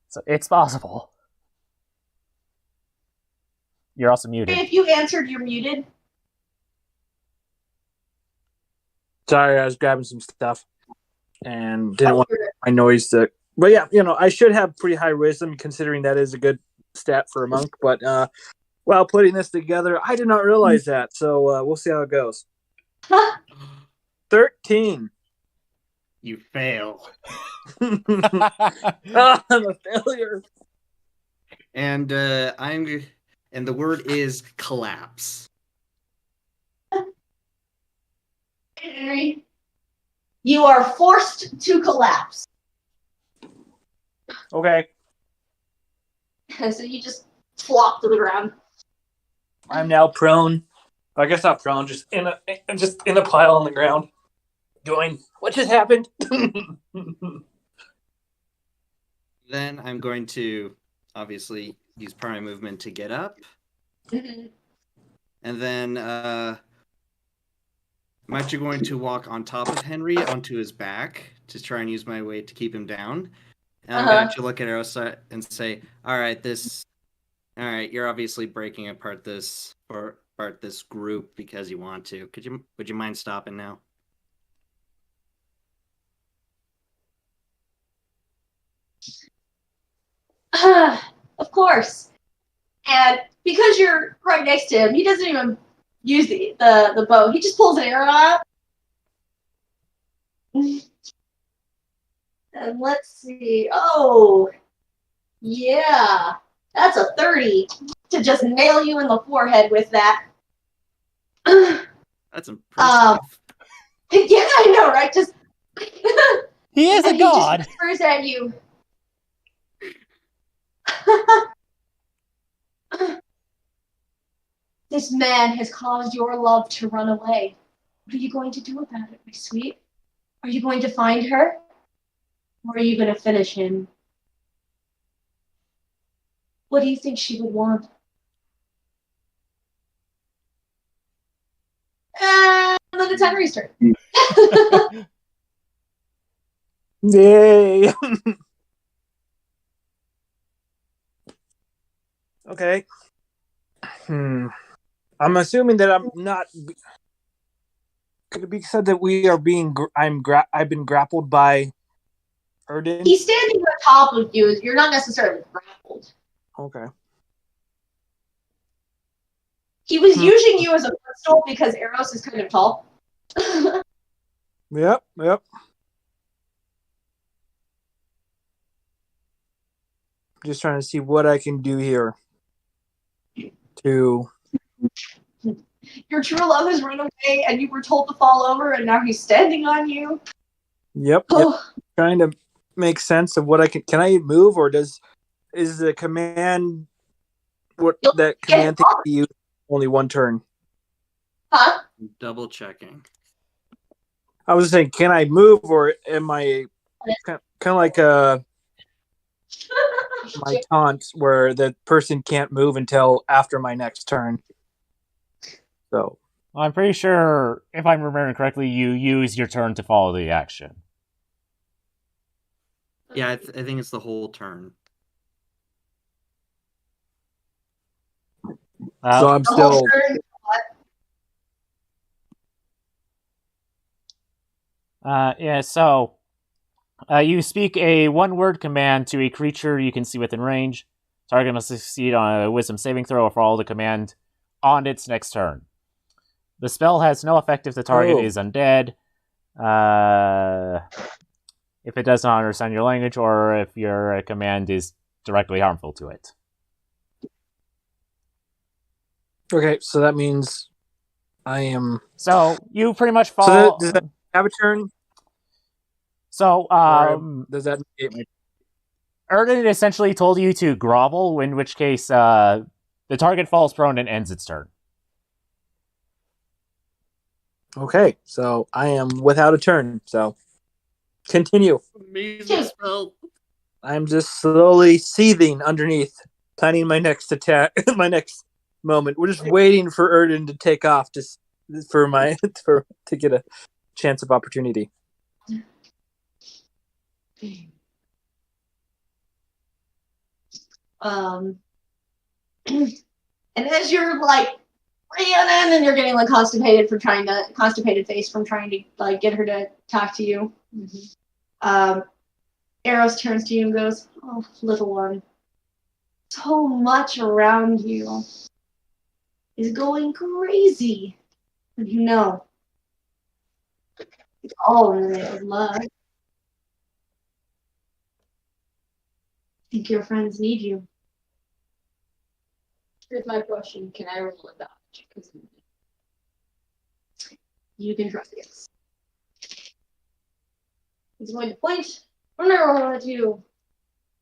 So it's possible. You're also muted. If you answered, you're muted. Sorry, I was grabbing some stuff and didn't want my noise to. But yeah, I should have pretty high wisdom considering that is a good stat for a monk. But while putting this together, I did not realize that. So we'll see how it goes. 13. You fail. I'm a failure. And and the word is collapse. Henry, you are forced to collapse. Okay. So you just flop to the ground. I'm now prone. I guess not prone, just in a pile on the ground. Going, what just happened? Then I'm going to obviously use primary movement to get up. Mm-hmm. And then I'm actually going to walk on top of Henry onto his back to try and use my weight to keep him down. And I'm going to actually look at Eros and say, all right, you're obviously breaking apart this group because you want to. Would you mind stopping now? Of course. And because you're right next to him, he doesn't even use the bow. He just pulls an arrow out. And let's see. Oh, yeah. That's a 30 to just nail you in the forehead with that. That's impressive. Yeah, I know, right? Just he is a god. He just whispers at you. This man has caused your love to run away. What are you going to do about it, my sweet? Are you going to find her? Or are you going to finish him? What do you think she would want? And then it's Henry's turn. Yay! Okay. I'm assuming that I'm not. Could it be said that we are being? I've been grappled by Erden? He's standing on top of you. You're not necessarily grappled. Okay. He was using you as a footstool because Eros is kind of tall. Yep. Just trying to see what I can do here to... Your true love has run away and you were told to fall over and now he's standing on you. Yep. Trying to make sense of what I can I move, or is the command that command thing to use only one turn? Huh? Double checking. I was saying, can I move, or am I kind of like my taunt where the person can't move until after my next turn? So I'm pretty sure, if I'm remembering correctly, you use your turn to follow the action. Yeah, I think it's the whole turn. so I'm The whole still... turn. So you speak a one-word command to a creature you can see within range. Target must succeed on a wisdom saving throw or follow the command on its next turn. The spell has no effect if the target is undead, if it does not understand your language, or if your command is directly harmful to it. Okay, so that means I am... So you pretty much fall... So does that have a turn? So, does that negate my... Erden essentially told you to grovel, in which case the target falls prone and ends its turn. Okay, so I am without a turn, so continue. Amazing spell. I'm just slowly seething underneath, planning my next attack, my next moment. We're just waiting for Erden to take off to get a chance of opportunity. And as you're like Rhiannon, and you're getting like constipated face from trying to like get her to talk to you. Eros turns to you and goes, "Oh, little one, so much around you is going crazy. You know, it's all in the name of love. I think your friends need you." Here's my question. Can I roll a dodge? You can trust it. He's going to point. I'm gonna roll at you.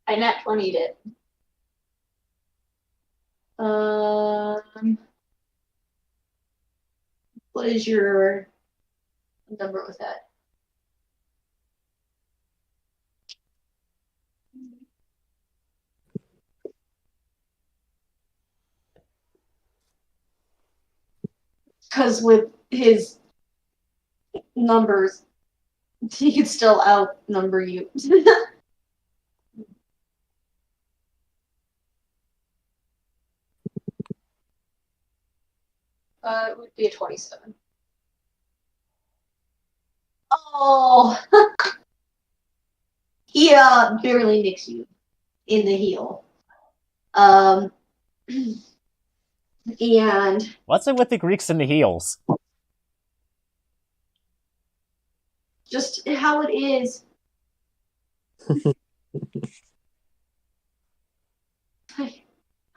I nat 20'd it. What is your number with that? Because with his numbers, he could still outnumber you. It would be a 27. Oh! He barely nicks you in the heel. And what's it with the Greeks and the heels? just how it is.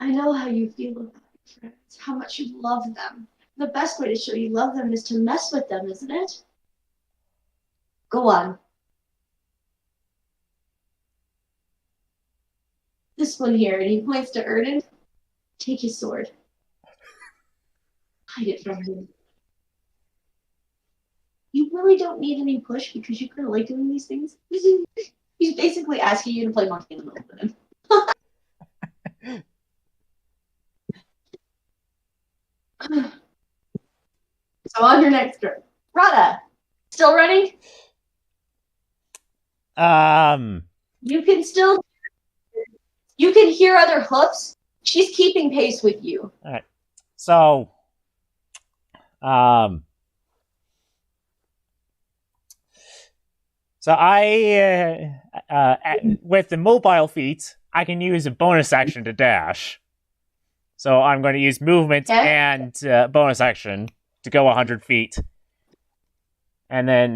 I know how you feel about your friends, how much you love them. The best way to show you love them is to mess with them, isn't it? Go on. This one here, and he points to Erden. Take his sword. Hide it from him. You really don't need any push because you kind of like doing these things. He's basically asking you to play monkey in the middle with him. So on your next turn. Rada, still running? You can hear other hoofs. She's keeping pace with you. All right. So, with the mobile feat, I can use a bonus action to dash. So I'm going to use movement Okay. and bonus action to go 100 feet. And then,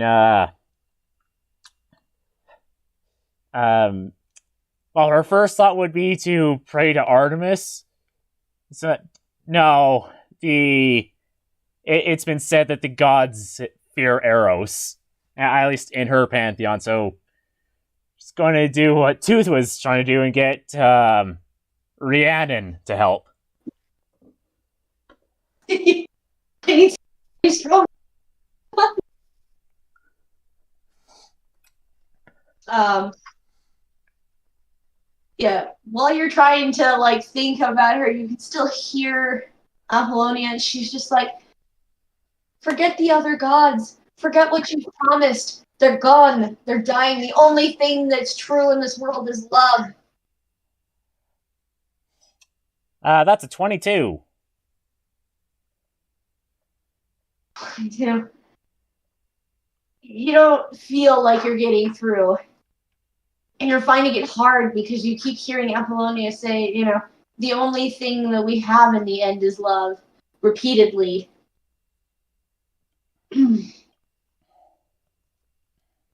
well, her first thought would be to pray to Artemis. So, no, it's been said that the gods fear Eros, at least in her pantheon. So, just going to do what Tooth was trying to do and get Rhiannon to help. I need to be strong. Yeah, while you're trying to like think about her, you can still hear Apollonia, and she's just like, forget the other gods. Forget what you promised. They're gone. They're dying. The only thing that's true in this world is love. That's a 22. You don't feel like you're getting through. And you're finding it hard because you keep hearing Apollonia say, the only thing that we have in the end is love, repeatedly. And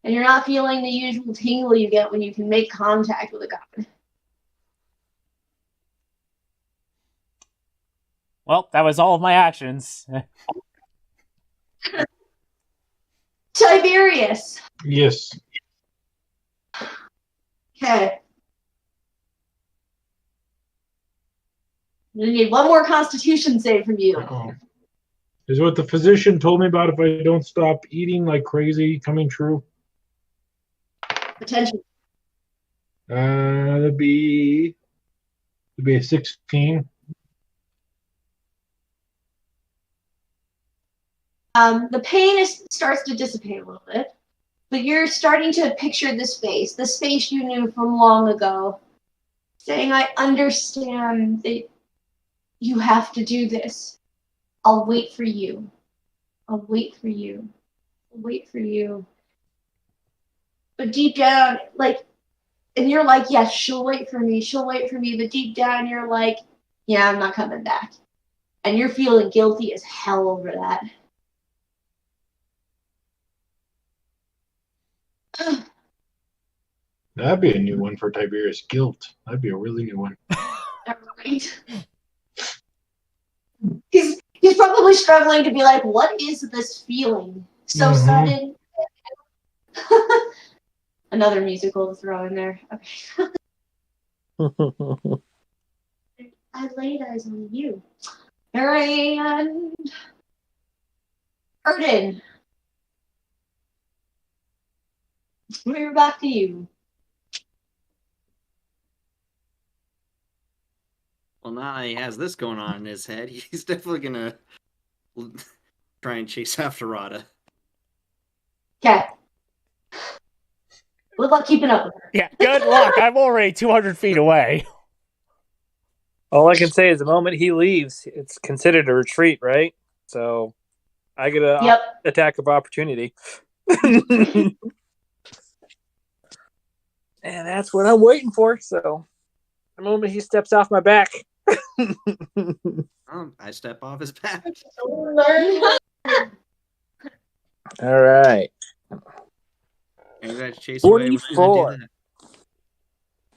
you're not feeling the usual tingle you get when you can make contact with a god. Well, that was all of my actions. Tiberius. Yes. Okay. I need one more Constitution save from you. Uh-oh. Is what the physician told me about if I don't stop eating like crazy coming true? Attention. That'd be a 16. The pain starts to dissipate a little bit, but you're starting to picture this face you knew from long ago, saying, I understand that you have to do this. I'll wait for you. I'll wait for you. I'll wait for you. But deep down, and you're like, yes, she'll wait for me. She'll wait for me. But deep down, you're like, yeah, I'm not coming back. And you're feeling guilty as hell over that. That'd be a new one for Tiberius. Guilt. That'd be a really new one. Right. He's probably struggling to be like, what is this feeling? So sudden. Another musical to throw in there. Okay. I laid eyes on you. And Erden. We're back to you. Well, now he has this going on in his head. He's definitely gonna try and chase after Rada. Okay. Good luck keeping up with her. Yeah, good luck. I'm already 200 feet away. All I can say is the moment he leaves, it's considered a retreat, right? So I get an attack of opportunity. And that's what I'm waiting for. So the moment he steps off my back. I step off his back. All right. And you guys chase away. 44.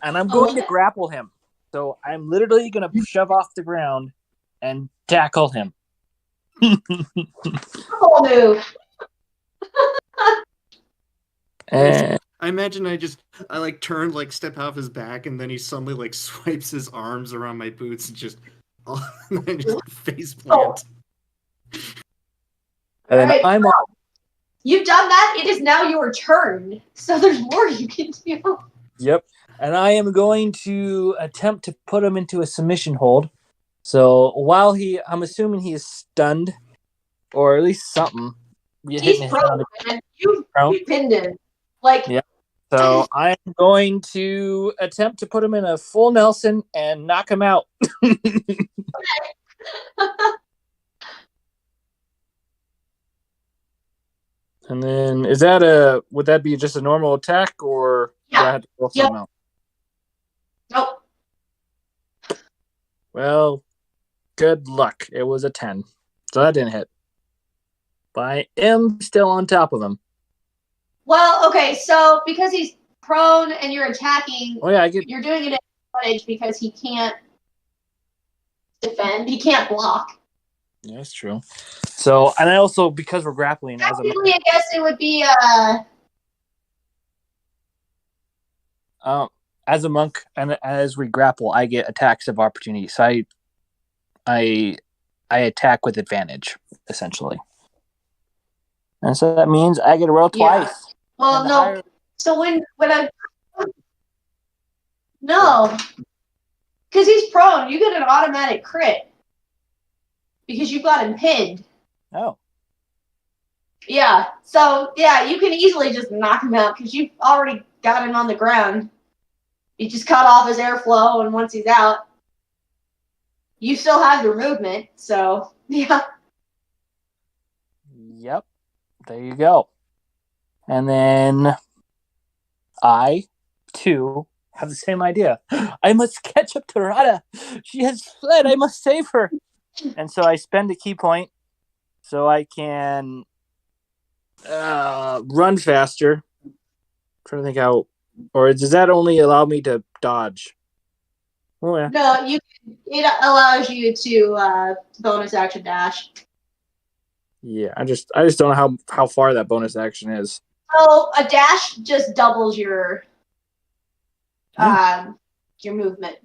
And I'm going to grapple him. So I'm literally going to shove off the ground and tackle him. Whole move. And I imagine I turn, step off his back, and then he suddenly swipes his arms around my boots and just face plant. And then Right. I'm on. You've done that. It is now your turn. So there's more you can do. Yep. And I am going to attempt to put him into a submission hold. So while I'm assuming he is stunned, or at least something. He's prone, man. You pinned him. Yeah. So I'm going to attempt to put him in a full Nelson and knock him out. And then would that be just a normal attack, or do I have to roll something else? Nope. Well, Good luck. It was a 10. So that didn't hit. But I am still on top of him. Well, okay, so because he's prone and you're attacking, Oh, yeah, you're doing it at advantage because he can't defend. He can't block. Yeah, that's true. So, and I also, because we're grappling Technically, I guess it would be as a monk, and as we grapple, I get attacks of opportunity. So I attack with advantage, essentially. And so that means I get to roll twice. Yeah. Well, no. Higher... So when I no, because he's prone, you get an automatic crit because you got him pinned. Oh. Yeah. So yeah, you can easily just knock him out because you've already got him on the ground. You just cut off his airflow, and once he's out, you still have your movement. So yeah. Yep. There you go. And then I, too, have the same idea. I must catch up to Rada. She has fled. I must save her. And so I spend a key point so I can run faster. I'm trying to think how, or does that only allow me to dodge? Oh, yeah. No, it allows you to bonus action dash. Yeah, I just don't know how far that bonus action is. So a dash just doubles your movement.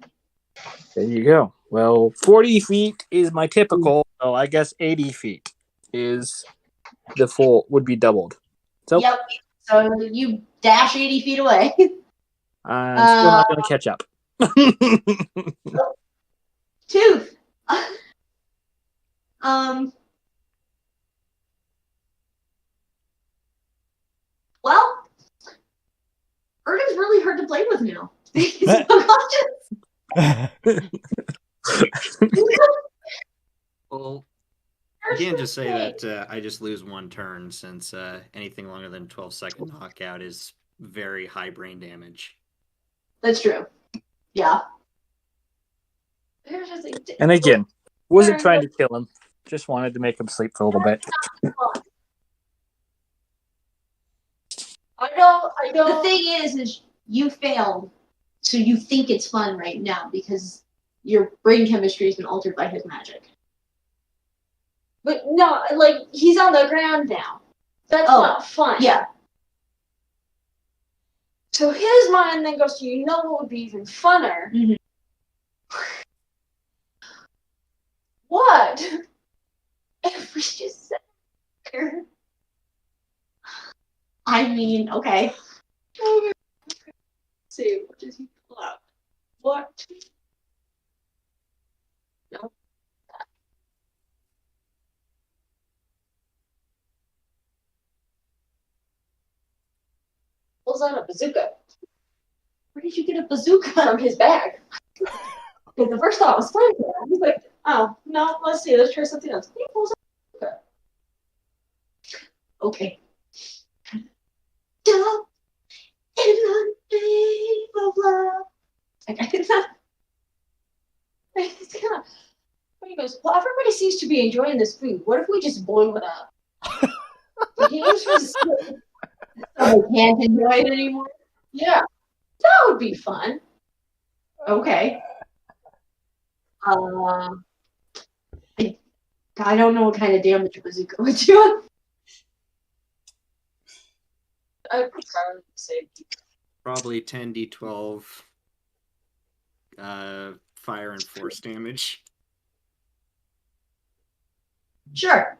There you go. Well, 40 feet is my typical, so I guess 80 feet is the full, would be doubled. So, yep. So you dash 80 feet away. I'm still not going to catch up. Tooth. Well, Erda's really hard to play with now. He's unconscious. Well, I can't just say that I just lose one turn since anything longer than 12-second knockout is very high brain damage. That's true. Yeah. And again, wasn't trying to kill him. Just wanted to make him sleep for a little bit. I know. The thing is you failed, so you think it's fun right now because your brain chemistry has been altered by his magic. But no, like, he's on the ground now. That's not fun. Yeah. So his mind then goes to, you know what would be even funner? Mm-hmm. What? If we just sat here. I mean, okay. Let's see, what does he pull out? What? No. Pulls out a bazooka. Where did you get a bazooka? From his bag. Because the first thought was flamethrower. He's like, oh, no, let's see, let's try something else. He pulls out a bazooka. Okay. Don't in the name of love. It's not. It's kind of. He goes, well, everybody seems to be enjoying this food. What if we just boil it up? He aims for the So we can't enjoy it anymore? Yeah, that would be fun. Okay. I don't know what kind of damage a bazooka would do. I would prefer to say Probably 10d12 fire and force damage. Sure.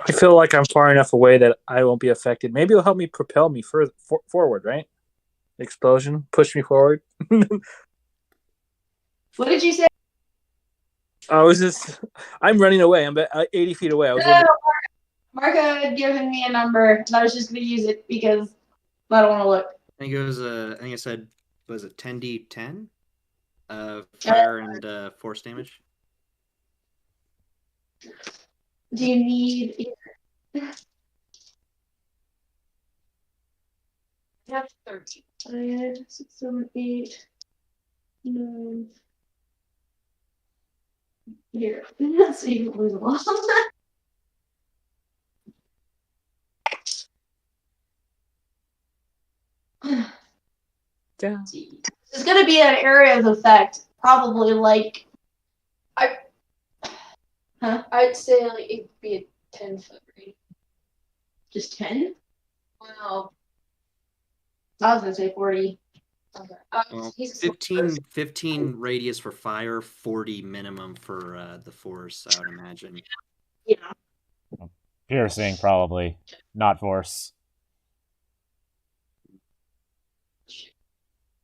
I feel like I'm far enough away that I won't be affected. Maybe it'll help me propel me forward, right? Explosion, push me forward. What did you say? I'm running away. I'm 80 feet away. Marco had given me a number, and I was just going to use it because I don't want to look. I think it was, I think I said, was it 10d10? Fire and force damage? Do you need... I have 30. 6, 7, 8, 9... Here. So you can lose them all. Yeah. It's going to be an area of effect, probably like. I'd say like it'd be a 10-foot radius. Just 10? Wow. I was going to say 40. Okay. Well, He's 15 radius for fire, 40 minimum for the force, I would imagine. Yeah. Piercing, probably. Not force.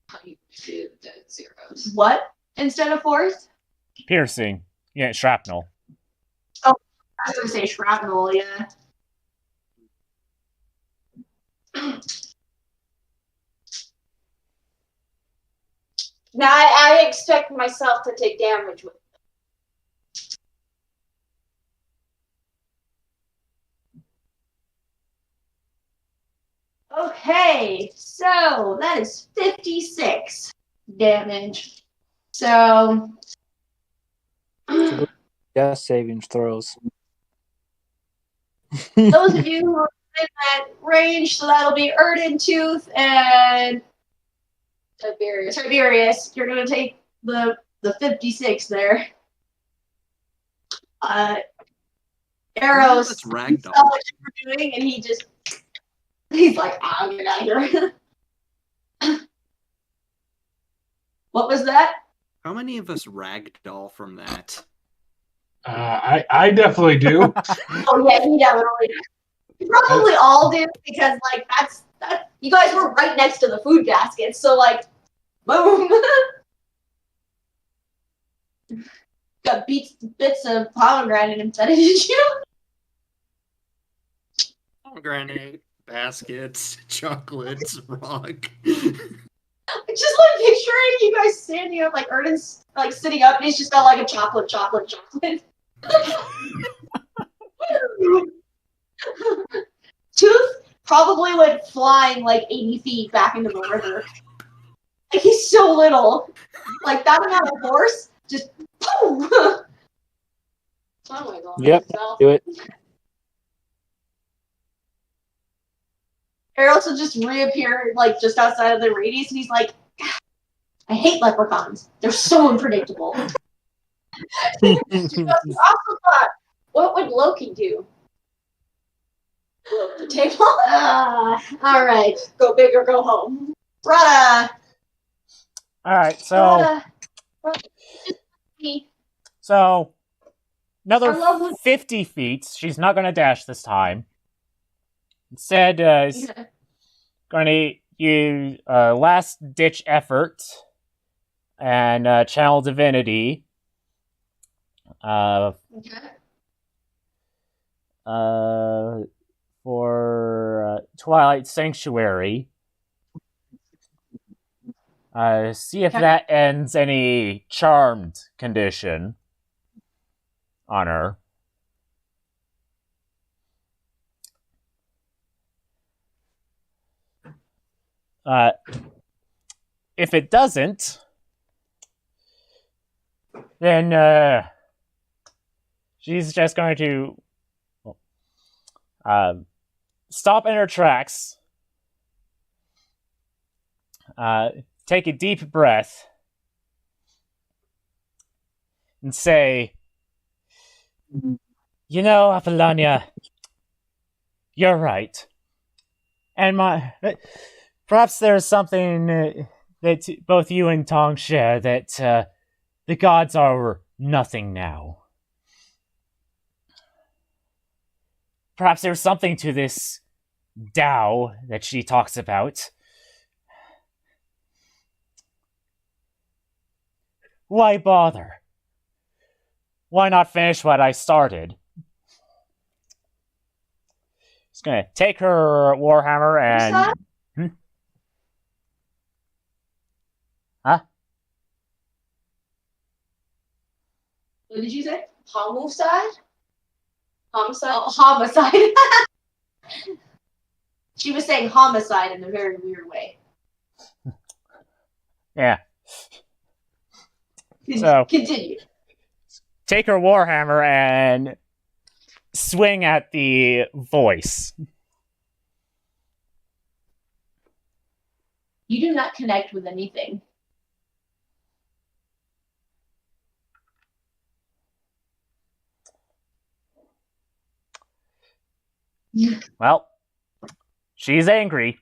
How you do the zeros. What instead of force? Piercing. Yeah, shrapnel. I was going to say shrapnel, yeah. Now I expect myself to take damage with. Okay, so that is 56 damage. So, Death saving throws. those of you who are in that range, so that'll be Rada and Tooth and Tiberius. You're going to take the 56 there. Eros, That's he ragdoll. saw what you were doing, and he's like, I'll get out of here. What was that? How many of us ragdoll from that? I definitely do. Oh yeah, he definitely. You probably all do because like that. You guys were right next to the food baskets, so like, boom. Got bits of pomegranate inside of you. Pomegranate, baskets, chocolates, rock. Just like picturing you guys standing up, like Erden's like sitting up, and he's just got like a chocolate. Tooth probably went flying like 80 feet back into the river. Like he's so little. Like that amount of force, just boom. Oh my god. Yep, do it. Eros will just reappear like just outside of the radius, and he's like, I hate leprechauns. They're so unpredictable. You also thought, what would Loki do? Blow up the table? All right, go big or go home. Rada. Alright, so Rada. another I love 50 feet. She's not going to dash this time. Instead, is going to use last ditch effort and channel divinity. For Twilight Sanctuary. See if that ends any charmed condition on her. If it doesn't, then she's just going to stop in her tracks, take a deep breath, and say, you know, Apollonia, you're right. And perhaps there's something that both you and Tang share, that the gods are nothing now. Perhaps there's something to this Tao that she talks about. Why bother? Why not finish what I started? Just gonna take her warhammer and... Huh? What did you say? Homicide? Homicide? Oh, homicide. She was saying homicide in a very weird way. Yeah. So continue. take her warhammer and swing at the voice. You do not connect with anything. Well, she's angry.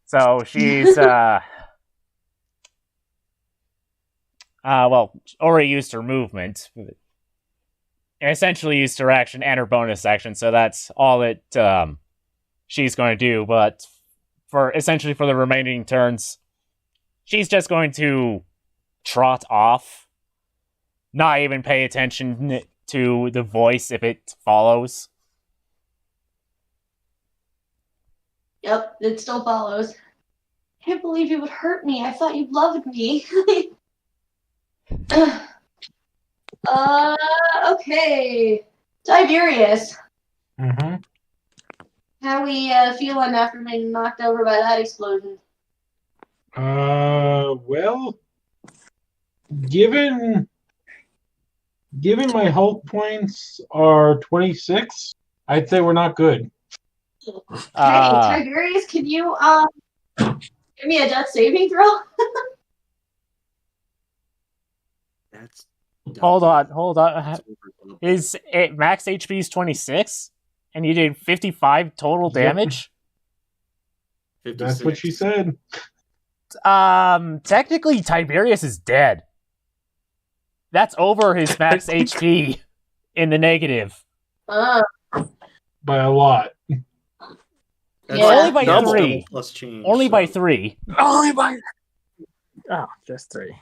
So she's, already used her movement. Essentially used her action and her bonus action, so that's all it, she's going to do, but for the remaining turns, she's just going to trot off, not even pay attention to the voice if it follows. Yep, it still follows. I can't believe you would hurt me. I thought you loved me. Okay. Tiberius. Mm-hmm. How we feeling after being knocked over by that explosion? Well, given my health points are 26, I'd say we're not good. Hey, Tiberius, can you give me a death saving throw? That's Hold on. Is it max HP is 26? And you did 55 total damage? That's what she said. Technically, Tiberius is dead. That's over his max HP in the negative. By a lot. That's Only by double. 3. Plus change, Only so. by 3. Only by. Oh, just 3.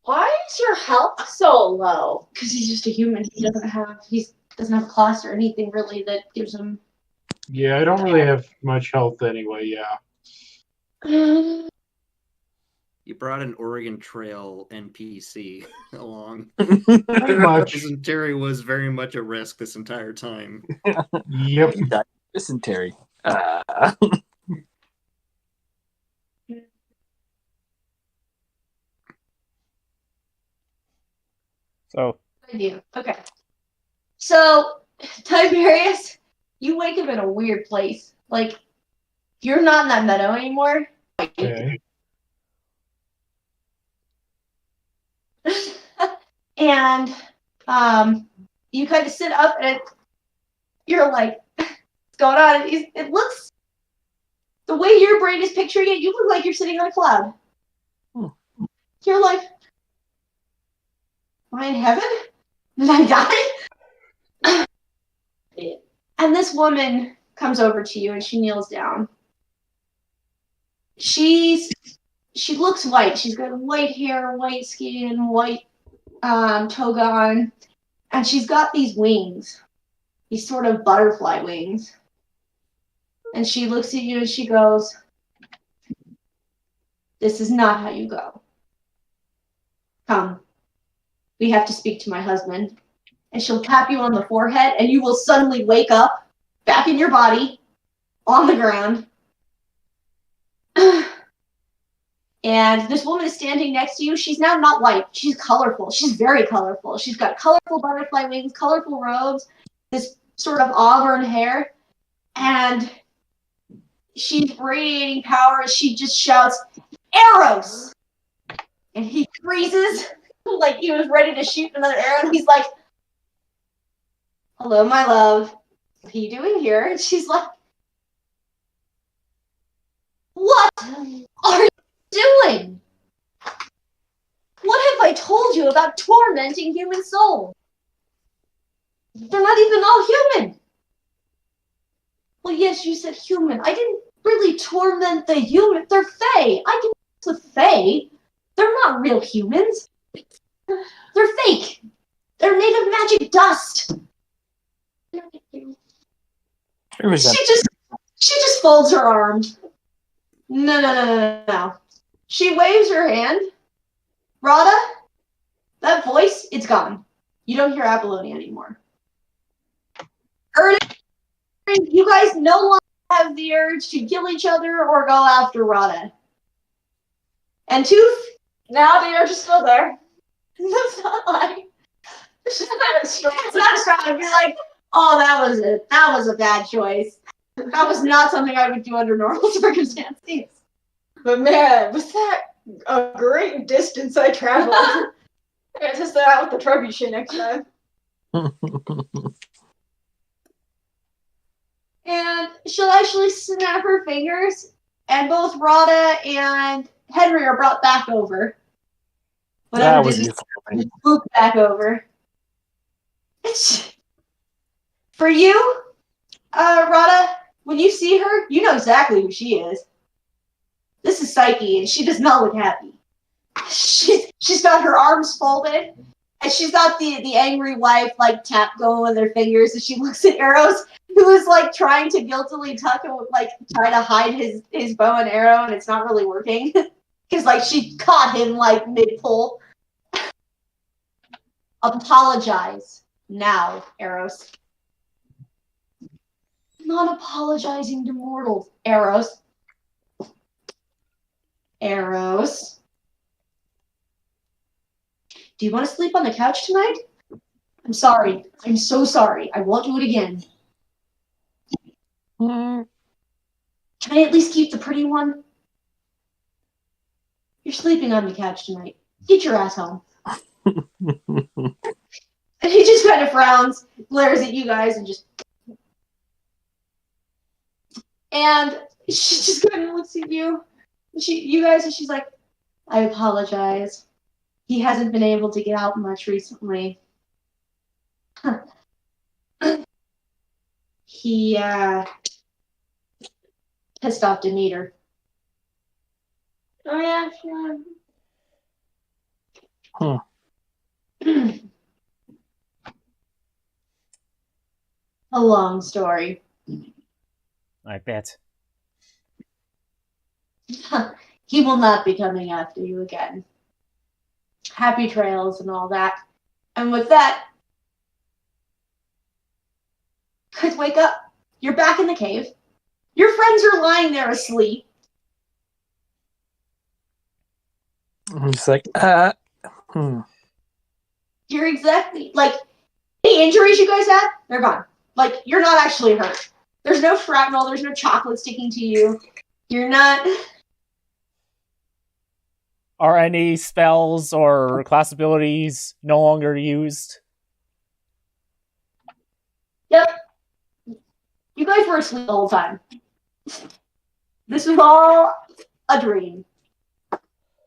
Why is your health so low? Because he's just a human. He doesn't have a class or anything really that gives him. Yeah, I don't really have much health anyway, yeah. You brought an Oregon Trail NPC along. Pretty much. Dysentery was very much a risk this entire time. Yep. Dysentery. So, Idea. Okay. So, Tiberius, you wake up in a weird place. Like, you're not in that meadow anymore. Okay. And you kind of sit up and you're like, what's going on? It looks, the way your brain is picturing it, you look like you're sitting on a cloud. You're like, am I in heaven? Did I die? And this woman comes over to you and she kneels down. She looks white. She's got white hair, white skin, white toga on, and she's got these wings, these sort of butterfly wings. And she looks at you and she goes, "This is not how you go. Come, we have to speak to my husband." And she'll tap you on the forehead, and you will suddenly wake up back in your body on the ground. And this woman is standing next to you. She's now not white. She's colorful. She's very colorful. She's got colorful butterfly wings, colorful robes, this sort of auburn hair. And she's radiating power. And she just shouts, "Eros!" And he freezes like he was ready to shoot another arrow. And he's like, "Hello, my love. What are you doing here?" And she's like, "What are you doing? What have I told you about tormenting human souls? They're not even all human." "Well, yes, you said human. I didn't really torment the human. They're fae. I can mess with fae. They're not real humans. They're fake. They're made of magic dust." She just folds her arms. No. She waves her hand. "Rada, that voice, it's gone. You don't hear Apollonia anymore. You guys no longer have the urge to kill each other or go after Rada. And Tooth, Now they are just still there. That's not like. It's just not as strong. it's not strong. You're like, oh, that was a bad choice. That was not something I would do under normal circumstances. But man, was that a great distance I traveled. I gotta test that out with the trebuchet next time. And she'll actually snap her fingers, and both Rada and Henry are brought back over. Whatever That was did useful. just swoop back over. For you, Rada, when you see her, you know exactly who she is. This is Psyche, and she does not look happy. She's got her arms folded, and she's got the angry wife like tap going with her fingers, and she looks at Eros, who is like trying to guiltily tuck and like try to hide his bow and arrow, and it's not really working because like she caught him like mid pull. Apologize now, Eros. Not apologizing to mortals, Eros. Eros. Do you want to sleep on the couch tonight? I'm sorry. I'm so sorry. I won't do it again. Can I at least keep the pretty one? You're sleeping on the couch tonight. Get your ass home. And he just kind of frowns, glares at you guys, and just... And she just kind of looks at you. You guys, and she's like, I apologize. He hasn't been able to get out much recently. He, pissed off Demeter. Oh yeah, sure. A long story. I bet. He will not be coming after you again. Happy trails and all that. And with that, guys, wake up. You're back in the cave. Your friends are lying there asleep. I'm just like, You're exactly like any injuries you guys had, they're gone. Like you're not actually hurt. There's no shrapnel, there's no chocolate sticking to you. You're not. Are any spells or class abilities no longer used? Yep. You guys were asleep the whole time. This was all a dream.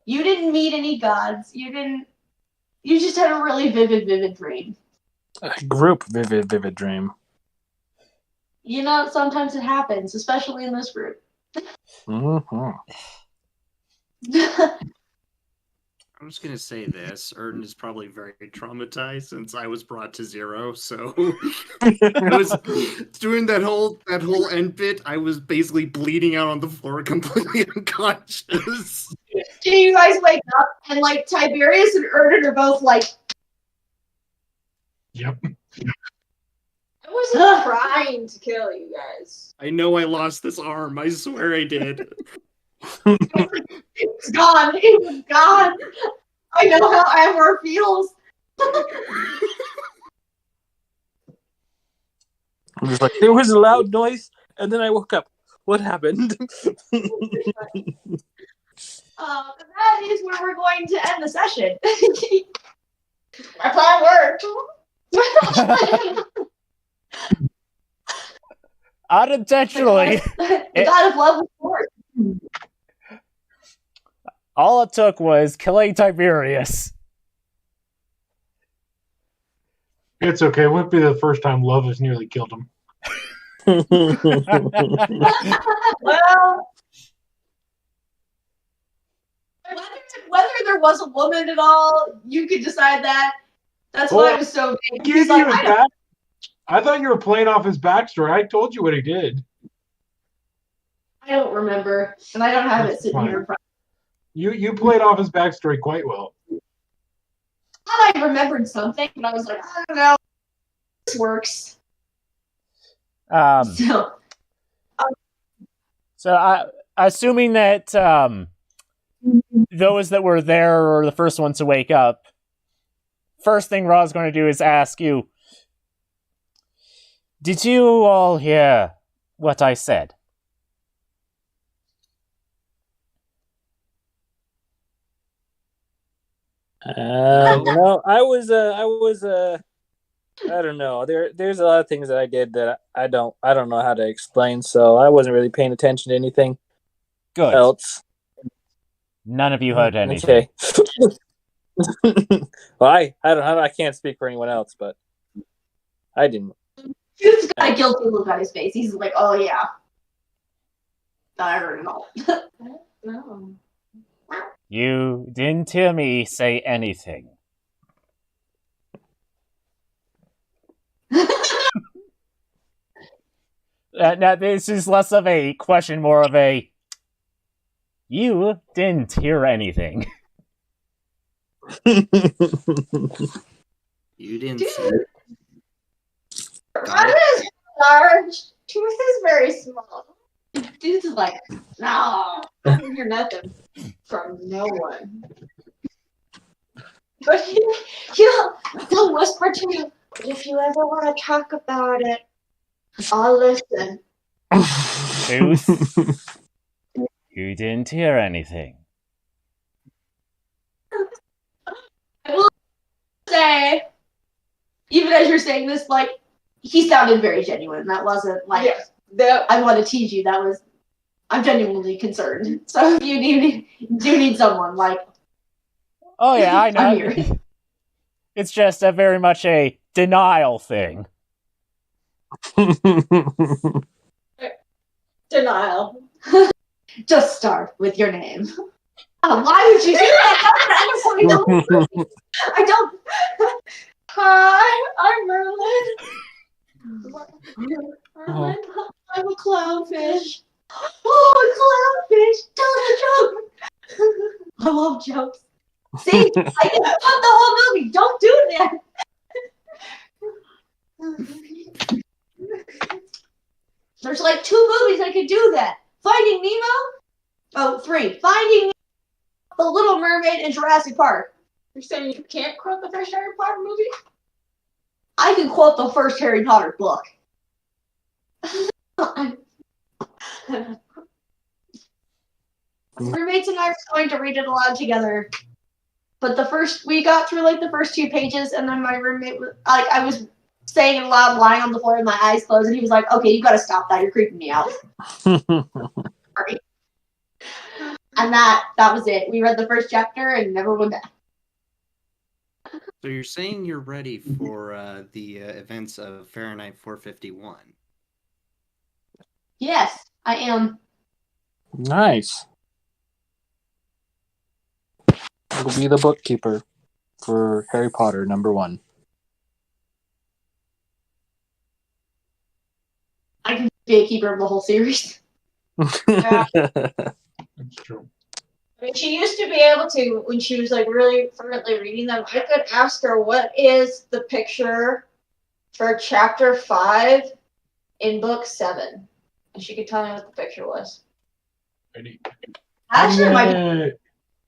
You didn't meet any gods. You just had a really vivid dream. a group vivid dream. You know, sometimes it happens, especially in this group. Mm-hmm. I'm just gonna say this: Erden is probably very traumatized since I was brought to zero. So I was doing that whole end bit. I was basically bleeding out on the floor, completely unconscious. Do you guys wake up and like Tiberius and Erden are both like, Yep. I wasn't trying to kill you guys. I know I lost this arm. I swear I did. it was gone. It was gone. I know how Amor feels. I'm just like, there was a loud noise, and then I woke up. What happened? That is where we're going to end the session. My plan worked. Unintentionally. The god of love was born. All it took was killing Tiberius. It's okay. It wouldn't be the first time love has nearly killed him. Well, whether there was a woman at all, you could decide that. That's why it was so big. Give He's you like, his back. I thought you were playing off his backstory. I told you what he did. I don't remember, and I don't have it sitting here in front. You played off his backstory quite well. I thought I remembered something, but I was like, I don't know. This works. So, assuming that those that were there are the first ones to wake up. First thing Ra's going to do is ask you, did you all hear what I said? I don't know. There's a lot of things that I did that I don't know how to explain. So I wasn't really paying attention to anything Good. else. None of you heard anything. Okay. Well, I can't speak for anyone else, but I didn't. He's got a guilty look on his face. He's like, oh yeah. I heard it all. No. You didn't hear me say anything. Now, this is less of a question, more of a, you didn't hear anything. You didn't see it. Rada is large. Tooth is very small. Tooth is like, no. I didn't hear nothing from no one. But he'll whisper to you, but if you ever want to talk about it, I'll listen. Tooth, you didn't hear anything. I will say, even as you're saying this, like, he sounded very genuine. That wasn't like, I want to tease you. That was, I'm genuinely concerned. So if you do need someone, like, oh yeah, I know. I'm here. It's just very much a denial thing. Denial. Just start with your name. Why would you do that? I don't. Hi, I'm Merlin. Merlin, I'm a clownfish. Oh, a clownfish! Tell a joke. I love jokes. See, I didn't put the whole movie. Don't do that. There's like 2 movies I could do that. Finding Nemo. Oh, 3. Finding Nemo, The Little Mermaid, and Jurassic Park. You're saying you can't quote the first Harry Potter movie? I can quote the first Harry Potter book. Roommates and I were going to read it aloud together. But we got through like the first 2 pages, and then my roommate was like, I was saying it aloud, lying on the floor with my eyes closed, and he was like, okay, you gotta stop that, you're creeping me out. Sorry. And that was it. We read the first chapter and never went back. So you're saying you're ready for the events of Fahrenheit 451? Yes, I am. Nice. I'll be the bookkeeper for Harry Potter #1. I can be a keeper of the whole series. That's true. I mean, she used to be able to, when she was like really fervently reading them, I could ask her what is the picture for chapter 5 in book 7. And she could tell me what the picture was. Actually, I'm my gonna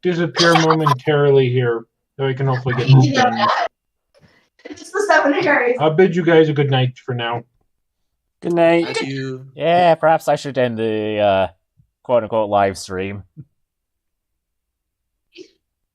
disappear momentarily here, so I can hopefully get this done. It's the 7 Harrys. I'll bid you guys a good night for now. Good night. You Yeah, perhaps I should end the quote-unquote live stream.